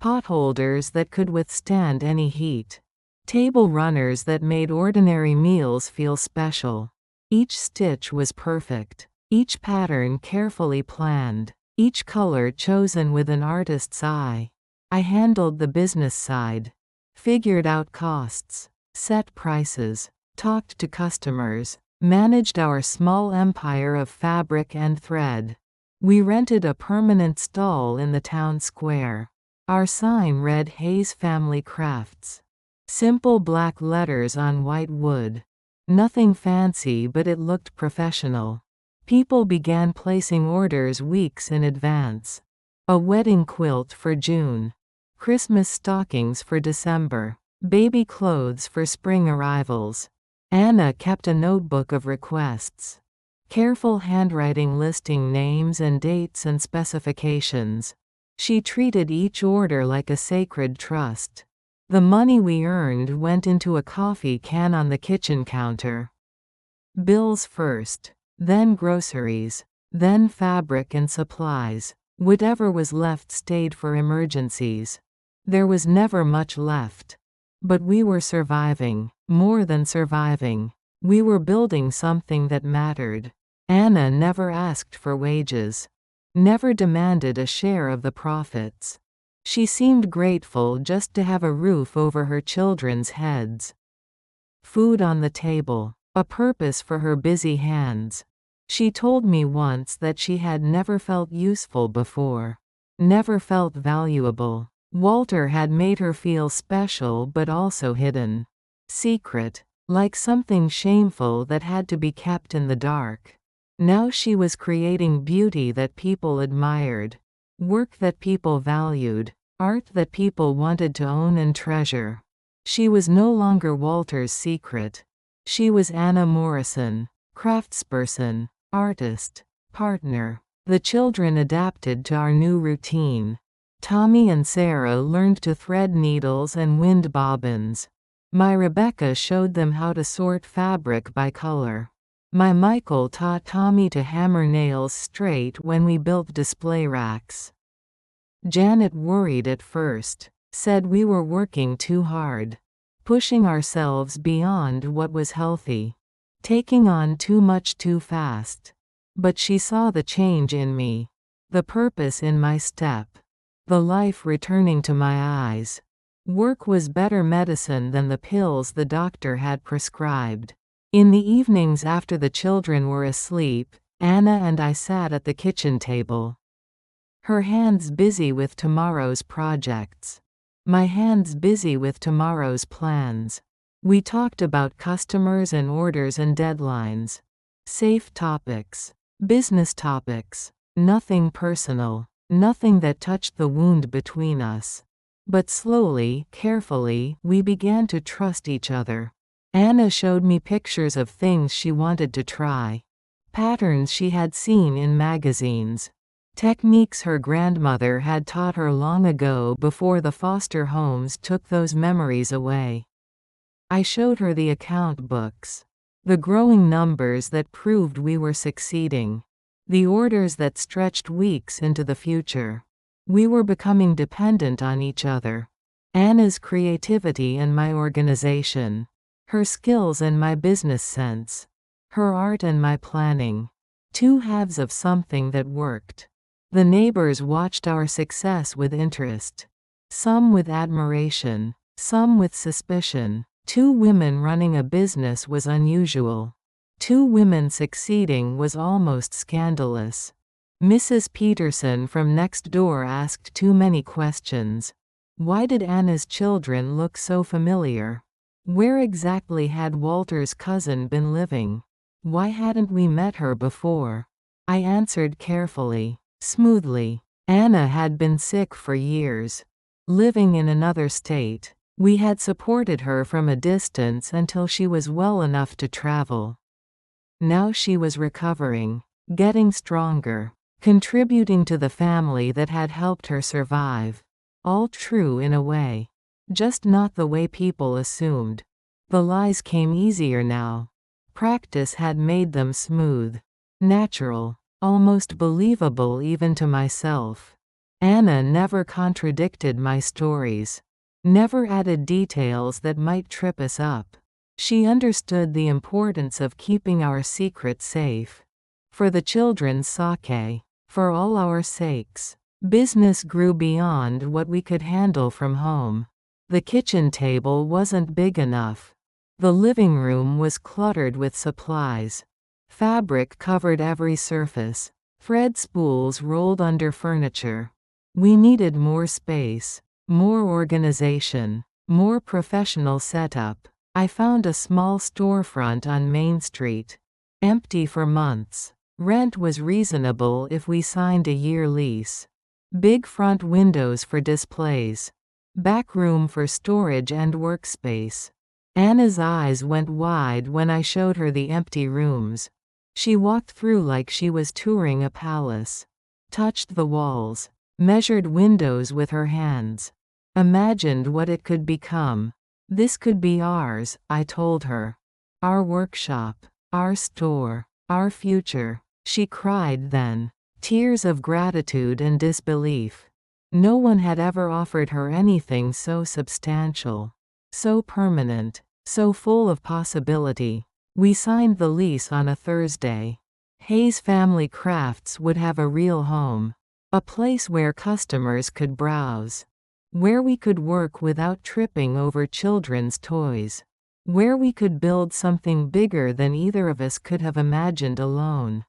Potholders that could withstand any heat. Table runners that made ordinary meals feel special. Each stitch was perfect. Each pattern carefully planned. Each color chosen with an artist's eye. I handled the business side. Figured out costs. Set prices. Talked to customers. Managed our small empire of fabric and thread. We rented a permanent stall in the town square. Our sign read Hayes Family Crafts. Simple black letters on white wood. Nothing fancy, but it looked professional. People began placing orders weeks in advance. A wedding quilt for June. Christmas stockings for December. Baby clothes for spring arrivals. Anna kept a notebook of requests. Careful handwriting listing names and dates and specifications. She treated each order like a sacred trust. The money we earned went into a coffee can on the kitchen counter. Bills first. Then groceries. Then fabric and supplies. Whatever was left stayed for emergencies. There was never much left. But we were surviving. More than surviving. We were building something that mattered. Anna never asked for wages. Never demanded a share of the profits. She seemed grateful just to have a roof over her children's heads. Food on the table. A purpose for her busy hands. She told me once that she had never felt useful before. Never felt valuable. Walter had made her feel special but also hidden. Secret. Like something shameful that had to be kept in the dark. Now she was creating beauty that people admired. Work that people valued. Art that people wanted to own and treasure. She was no longer Walter's secret. She was Anna Morrison. Craftsperson. Artist. Partner. The children adapted to our new routine. Tommy and Sarah learned to thread needles and wind bobbins. My Rebecca showed them how to sort fabric by color. My Michael taught Tommy to hammer nails straight when we built display racks. Janet worried at first. Said we were working too hard. Pushing ourselves beyond what was healthy. Taking on too much too fast. But she saw the change in me. The purpose in my step. The life returning to my eyes. Work was better medicine than the pills the doctor had prescribed. In the evenings after the children were asleep, Anna and I sat at the kitchen table. Her hands busy with tomorrow's projects. My hands busy with tomorrow's plans. We talked about customers and orders and deadlines. Safe topics. Business topics. Nothing personal. Nothing that touched the wound between us. But slowly, carefully, we began to trust each other. Anna showed me pictures of things she wanted to try. Patterns she had seen in magazines. Techniques her grandmother had taught her long ago before the foster homes took those memories away. I showed her the account books. The growing numbers that proved we were succeeding. The orders that stretched weeks into the future. We were becoming dependent on each other. Anna's creativity and my organization. Her skills and my business sense. Her art and my planning. Two halves of something that worked. The neighbors watched our success with interest. Some with admiration. Some with suspicion. Two women running a business was unusual. Two women succeeding was almost scandalous. Mrs. Peterson from next door asked too many questions. Why did Anna's children look so familiar? Where exactly had Walter's cousin been living? Why hadn't we met her before? I answered carefully, smoothly. Anna had been sick for years. Living in another state. We had supported her from a distance until she was well enough to travel. Now she was recovering, getting stronger, contributing to the family that had helped her survive. All true in a way. Just not the way people assumed. The lies came easier now. Practice had made them smooth. Natural. Almost believable even to myself. Anna never contradicted my stories. never added details that might trip us up. She understood the importance of keeping our secrets safe. For the children's sake, for all our sakes. Business grew beyond what we could handle from home. The kitchen table wasn't big enough. The living room was cluttered with supplies. Fabric covered every surface. Thread spools rolled under furniture. We needed more space, more organization, more professional setup. I found a small storefront on Main Street. Empty for months. Rent was reasonable if we signed a year lease. Big front windows for displays. Back room for storage and workspace. Anna's eyes went wide when I showed her the empty rooms. She walked through like she was touring a palace. Touched the walls. Measured windows with her hands. Imagined what it could become. This could be ours, I told her. Our workshop. Our store. Our future. She cried then. Tears of gratitude and disbelief. No one had ever offered her anything so substantial. So permanent. So full of possibility. We signed the lease on a Thursday. Hayes Family Crafts would have a real home. A place where customers could browse. Where we could work without tripping over children's toys. Where we could build something bigger than either of us could have imagined alone.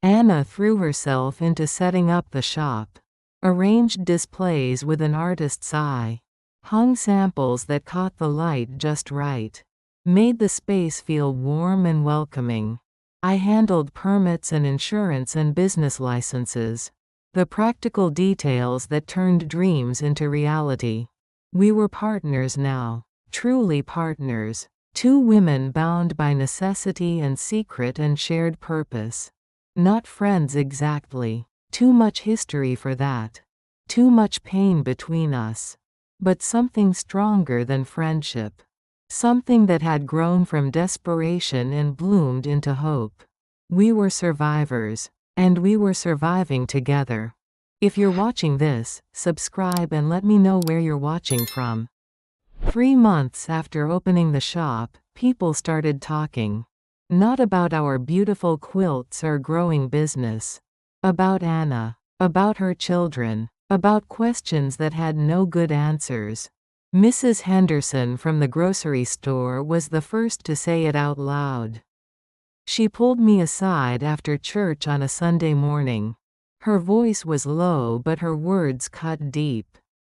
Anna threw herself into setting up the shop. Arranged displays with an artist's eye. Hung samples that caught the light just right. Made the space feel warm and welcoming. I handled permits and insurance and business licenses. The practical details that turned dreams into reality. We were partners now. Truly partners. Two women bound by necessity and secret and shared purpose. Not friends exactly. Too much history for that. Too much pain between us. But something stronger than friendship. Something that had grown from desperation and bloomed into hope. We were survivors. And we were surviving together. If you're watching this, subscribe and let me know where you're watching from. 3 months after opening the shop, people started talking. Not about our beautiful quilts or growing business. About Anna. About her children. About questions that had no good answers. Mrs. Henderson from the grocery store was the first to say it out loud. She pulled me aside after church on a Sunday morning. Her voice was low but her words cut deep.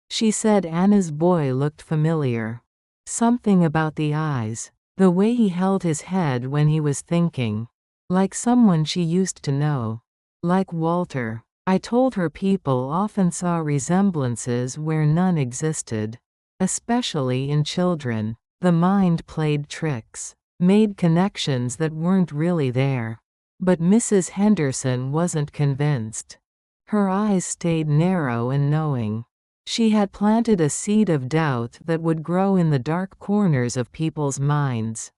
She said Anna's boy looked familiar. Something about the eyes. The way he held his head when he was thinking. Like someone she used to know. Like Walter. I told her people often saw resemblances where none existed. Especially in children. The mind played tricks. Made connections that weren't really there. But Mrs. Henderson wasn't convinced. Her eyes stayed narrow and knowing. She had planted a seed of doubt that would grow in the dark corners of people's minds.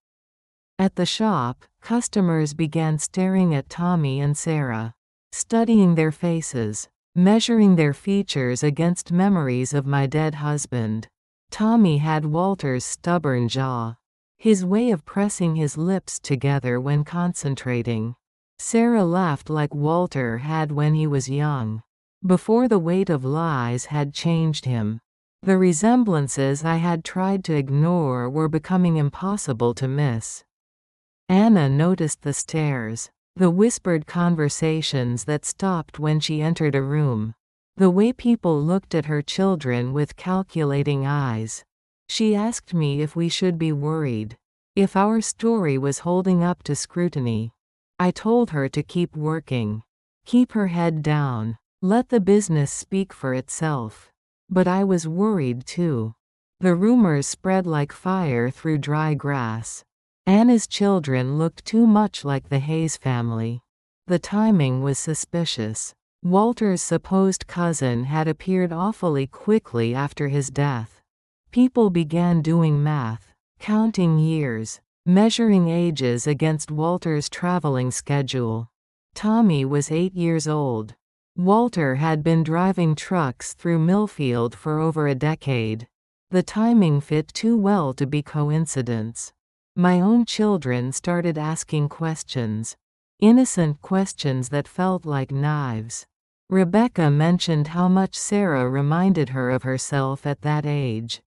At the shop, customers began staring at Tommy and Sarah. Studying their faces. Measuring their features against memories of my dead husband. Tommy had Walter's stubborn jaw. His way of pressing his lips together when concentrating. Sarah laughed like Walter had when he was young. Before the weight of lies had changed him. The resemblances I had tried to ignore were becoming impossible to miss. Anna noticed the stares. The whispered conversations that stopped when she entered a room. The way people looked at her children with calculating eyes. She asked me if we should be worried. If our story was holding up to scrutiny. I told her to keep working. Keep her head down. Let the business speak for itself. But I was worried too. The rumors spread like fire through dry grass. Anna's children looked too much like the Hayes family. The timing was suspicious. Walter's supposed cousin had appeared awfully quickly after his death. People began doing math, counting years, measuring ages against Walter's traveling schedule. Tommy was 8 years old. Walter had been driving trucks through Millfield for over a decade. The timing fit too well to be coincidence. My own children started asking questions. Innocent questions that felt like knives. Rebecca mentioned how much Sarah reminded her of herself at that age.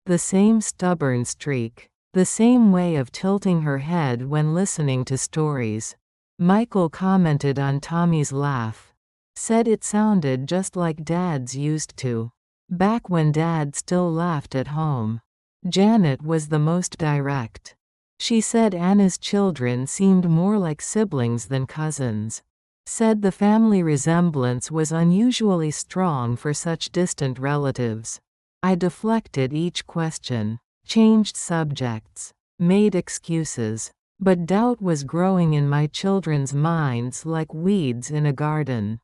The same stubborn streak. The same way of tilting her head when listening to stories. Michael commented on Tommy's laugh. Said it sounded just like Dad's used to. Back when Dad still laughed at home. Janet was the most direct. She said Anna's children seemed more like siblings than cousins. Said the family resemblance was unusually strong for such distant relatives. I deflected each question, changed subjects, made excuses. But doubt was growing in my children's minds like weeds in a garden.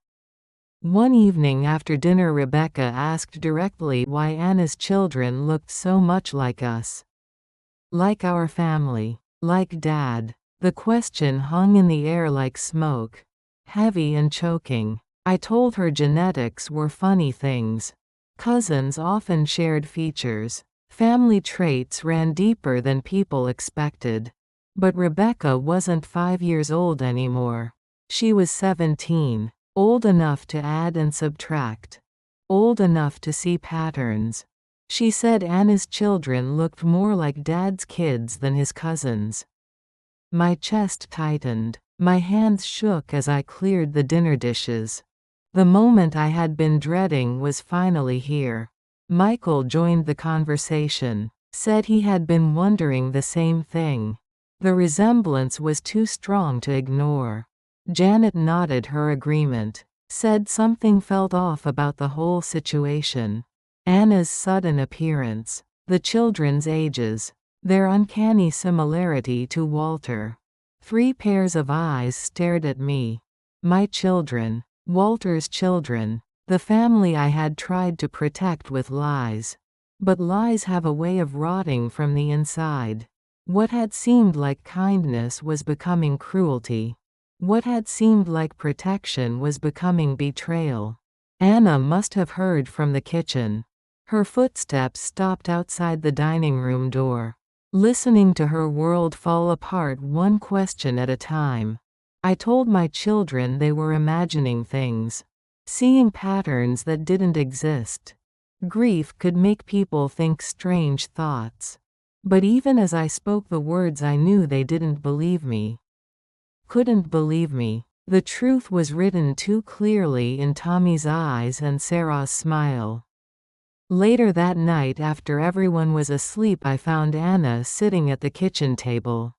One evening after dinner, Rebecca asked directly why Anna's children looked so much like us. Like our family. Like Dad. The question hung in the air like smoke. Heavy and choking. I told her genetics were funny things. Cousins often shared features. Family traits ran deeper than people expected. But Rebecca wasn't 5 years old anymore. She was 17. Old enough to add and subtract. Old enough to see patterns. She said Anna's children looked more like Dad's kids than his cousins. My chest tightened. My hands shook as I cleared the dinner dishes. The moment I had been dreading was finally here. Michael joined the conversation. Said he had been wondering the same thing. The resemblance was too strong to ignore. Janet nodded her agreement. Said something felt off about the whole situation. Anna's sudden appearance. The children's ages. Their uncanny similarity to Walter. 3 pairs of eyes stared at me. My children. Walter's children. The family I had tried to protect with lies. But lies have a way of rotting from the inside. What had seemed like kindness was becoming cruelty. What had seemed like protection was becoming betrayal. Anna must have heard from the kitchen. Her footsteps stopped outside the dining room door. Listening to her world fall apart one question at a time. I told my children they were imagining things. Seeing patterns that didn't exist. Grief could make people think strange thoughts. But even as I spoke the words, I knew they didn't believe me. Couldn't believe me. The truth was written too clearly in Tommy's eyes and Sarah's smile. Later that night, after everyone was asleep, I found Anna sitting at the kitchen table.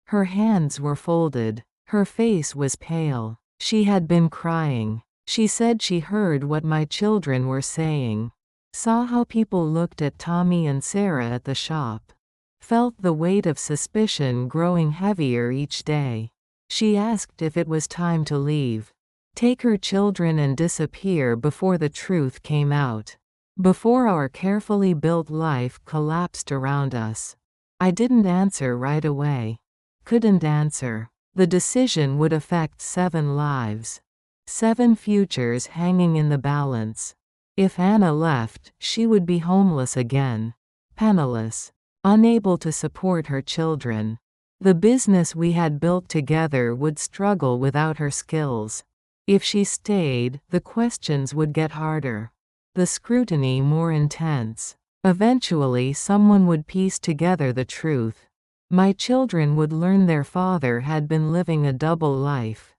Her hands were folded. Her face was pale. She had been crying. She said she heard what my children were saying. Saw how people looked at Tommy and Sarah at the shop. Felt the weight of suspicion growing heavier each day. She asked if it was time to leave. Take her children and disappear before the truth came out. Before our carefully built life collapsed around us. I didn't answer right away. Couldn't answer. The decision would affect 7 lives. 7 futures hanging in the balance. If Anna left, she would be homeless again. Penniless. Unable to support her children. The business we had built together would struggle without her skills. If she stayed, the questions would get harder. The scrutiny more intense. Eventually someone would piece together the truth. My children would learn their father had been living a double life.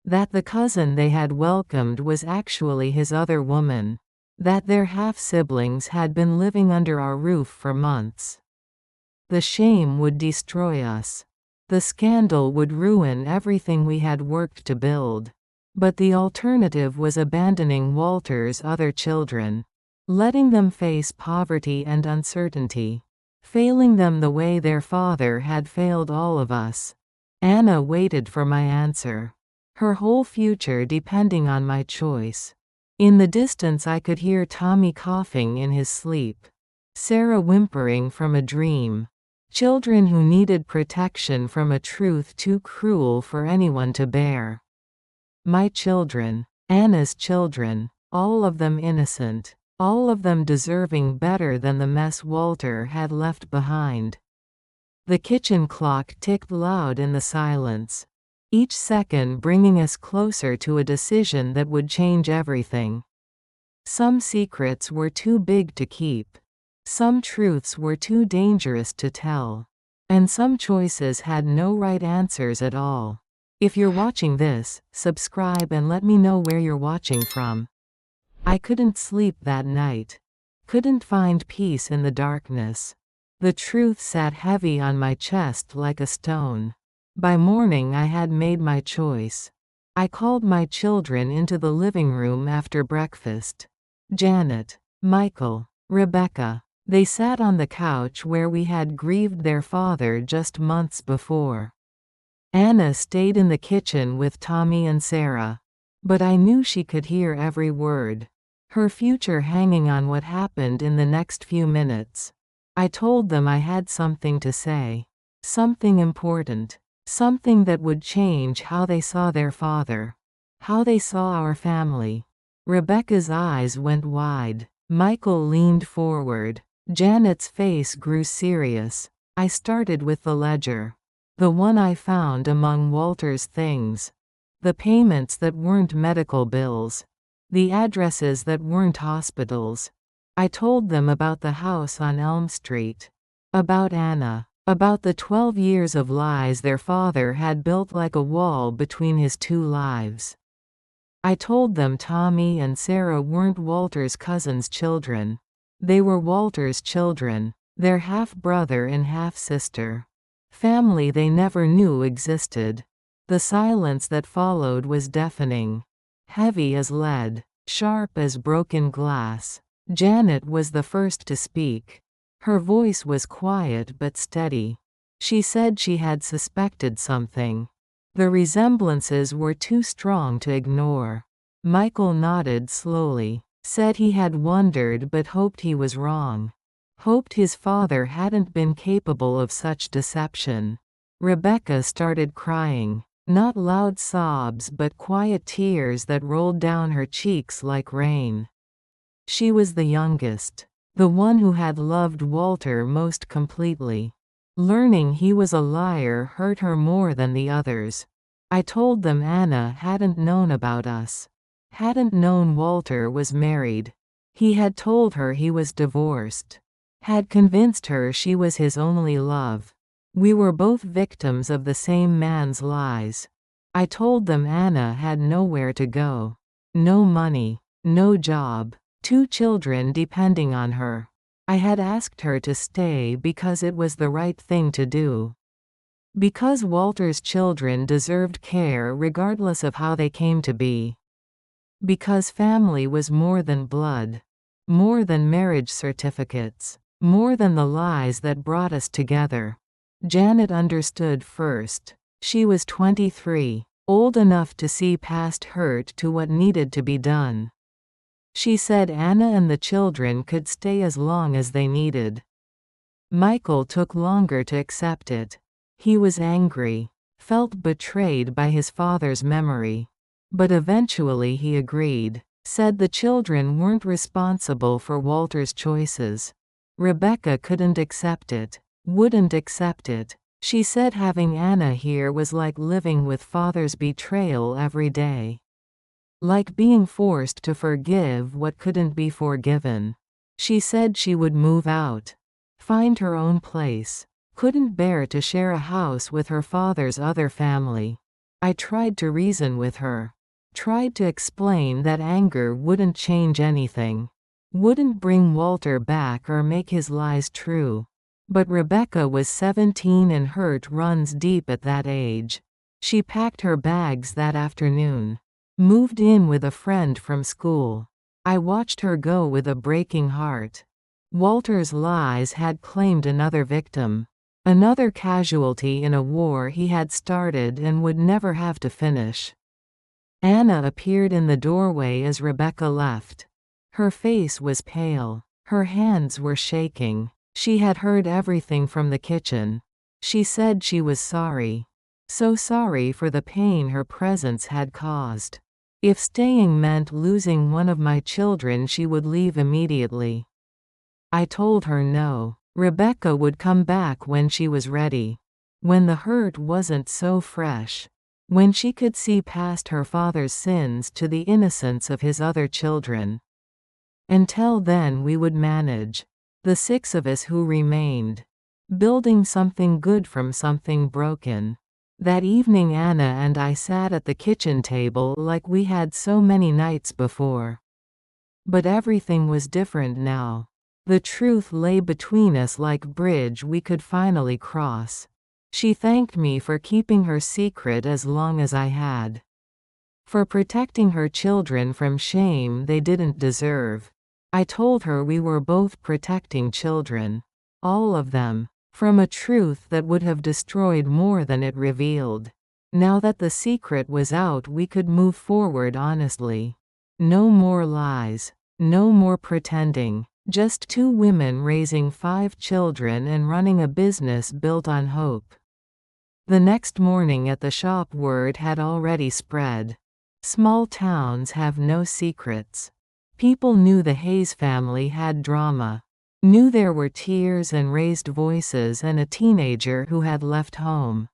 That the cousin they had welcomed was actually his other woman. That their half-siblings had been living under our roof for months. The shame would destroy us. The scandal would ruin everything we had worked to build. But the alternative was abandoning Walter's other children. Letting them face poverty and uncertainty. Failing them the way their father had failed all of us. Anna waited for my answer. Her whole future depending on my choice. In the distance I could hear Tommy coughing in his sleep. Sarah whimpering from a dream. Children who needed protection from a truth too cruel for anyone to bear. My children. Anna's children. All of them innocent. all of them deserving better than the mess Walter had left behind. The kitchen clock ticked loud in the silence, each second bringing us closer to a decision that would change everything. Some secrets were too big to keep. Some truths were too dangerous to tell. And some choices had no right answers at all. If you're watching this, subscribe and let me know where you're watching from. I couldn't sleep that night. Couldn't find peace in the darkness. The truth sat heavy on my chest like a stone. By morning I had made my choice. I called my children into the living room after breakfast. Janet, Michael, Rebecca. They sat on the couch where we had grieved their father just months before. Anna stayed in the kitchen with Tommy and Sarah. But I knew she could hear every word. Her future hanging on what happened in the next few minutes. I told them I had something to say. Something important. Something that would change how they saw their father. How they saw our family. Rebecca's eyes went wide. Michael leaned forward. Janet's face grew serious. I started with the ledger. The one I found among Walter's things. The payments that weren't medical bills. The addresses that weren't hospitals. I told them about the house on Elm Street. About Anna. About the 12 years of lies their father had built like a wall between his two lives. I told them Tommy and Sarah weren't Walter's cousin's children. They were Walter's children, their half-brother and half-sister. Family they never knew existed. The silence that followed was deafening. Heavy as lead, sharp as broken glass. Janet was the first to speak. Her voice was quiet but steady. She said she had suspected something. The resemblances were too strong to ignore. Michael nodded slowly. Said he had wondered but hoped he was wrong. Hoped his father hadn't been capable of such deception. Rebecca started crying. Not loud sobs but quiet tears that rolled down her cheeks like rain. She was the youngest. The one who had loved Walter most completely. Learning he was a liar hurt her more than the others. I told them Anna hadn't known about us. Hadn't known Walter was married. He had told her he was divorced. Had convinced her she was his only love. We were both victims of the same man's lies. I told them Anna had nowhere to go. No money. No job. 2 children depending on her. I had asked her to stay because it was the right thing to do. Because Walter's children deserved care regardless of how they came to be. Because family was more than blood. More than marriage certificates. More than the lies that brought us together. Janet understood first. She was 23, old enough to see past hurt to what needed to be done. She said Anna and the children could stay as long as they needed. Michael took longer to accept it. He was angry. Felt betrayed by his father's memory. But eventually he agreed. Said the children weren't responsible for Walter's choices. Rebecca couldn't accept it. Wouldn't accept it. She said having Anna here was like living with father's betrayal every day. Like being forced to forgive what couldn't be forgiven. She said she would move out. Find her own place. Couldn't bear to share a house with her father's other family. I tried to reason with her. Tried to explain that anger wouldn't change anything. Wouldn't bring Walter back or make his lies true. But Rebecca was 17 and hurt runs deep at that age. She packed her bags that afternoon. Moved in with a friend from school. I watched her go with a breaking heart. Walter's lies had claimed another victim. Another casualty in a war he had started and would never have to finish. Anna appeared in the doorway as Rebecca left. Her face was pale. Her hands were shaking. She had heard everything from the kitchen. She said she was sorry. So sorry for the pain her presence had caused. If staying meant losing one of my children, she would leave immediately. I told her no. Rebecca would come back when she was ready. When the hurt wasn't so fresh. When she could see past her father's sins to the innocence of his other children. Until then we would manage. The 6 of us who remained. Building something good from something broken. That evening Anna and I sat at the kitchen table like we had so many nights before. But everything was different now. The truth lay between us like bridge we could finally cross. She thanked me for keeping her secret as long as I had. For protecting her children from shame they didn't deserve. I told her we were both protecting children. All of them. From a truth that would have destroyed more than it revealed. Now that the secret was out, we could move forward honestly. No more lies. No more pretending. Just 2 women raising 5 children and running a business built on hope. The next morning at the shop word had already spread. Small towns have no secrets. People knew the Hayes family had drama. Knew there were tears and raised voices and a teenager who had left home.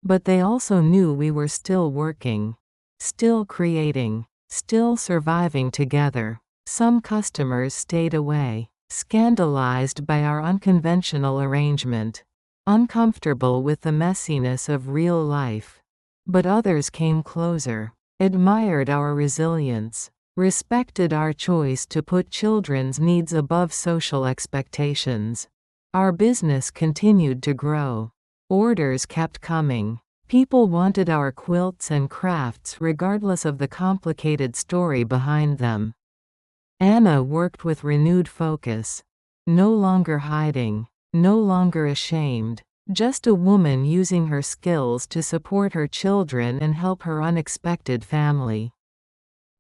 But they also knew we were still working. Still creating. Still surviving together. Some customers stayed away, scandalized by our unconventional arrangement. Uncomfortable with the messiness of real life. But others came closer. Admired our resilience. Respected our choice to put children's needs above social expectations. Our business continued to grow. Orders kept coming. People wanted our quilts and crafts regardless of the complicated story behind them. Anna worked with renewed focus. No longer hiding. No longer ashamed. Just a woman using her skills to support her children and help her unexpected family.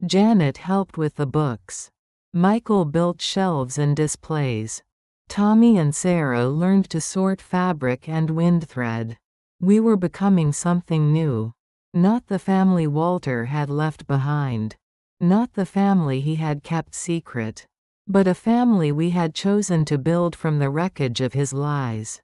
Janet helped with the books. Michael built shelves and displays. Tommy and Sarah learned to sort fabric and wind thread. We were becoming something new. Not the family Walter had left behind. Not the family he had kept secret. But a family we had chosen to build from the wreckage of his lies.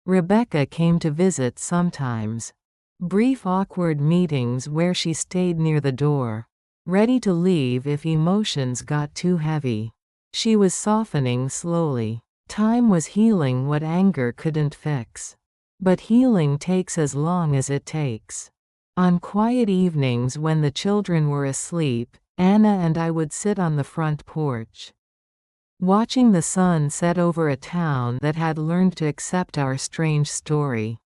Rebecca came to visit sometimes. Brief awkward meetings where she stayed near the door. Ready to leave if emotions got too heavy. She was softening slowly. Time was healing what anger couldn't fix. But healing takes as long as it takes. On quiet evenings when the children were asleep, Anna and I would sit on the front porch. Watching the sun set over a town that had learned to accept our strange story.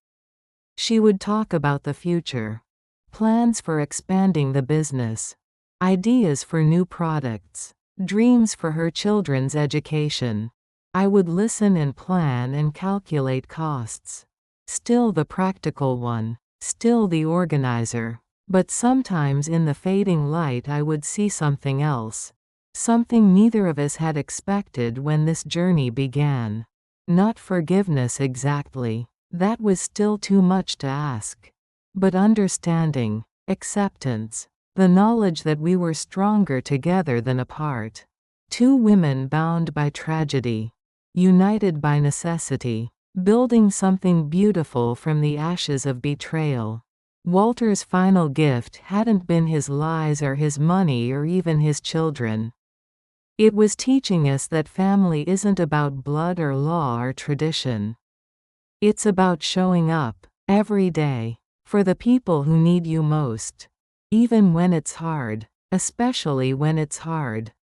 She would talk about the future. Plans for expanding the business. Ideas for new products. Dreams for her children's education. I would listen and plan and calculate costs. Still the practical one. Still the organizer. But sometimes in the fading light I would see something else. Something neither of us had expected when this journey began. Not forgiveness exactly. That was still too much to ask. But understanding. Acceptance. The knowledge that we were stronger together than apart. 2 women bound by tragedy. United by necessity. Building something beautiful from the ashes of betrayal. Walter's final gift hadn't been his lies or his money or even his children. It was teaching us that family isn't about blood or law or tradition. It's about showing up, every day, for the people who need you most. Even when it's hard. Especially when it's hard.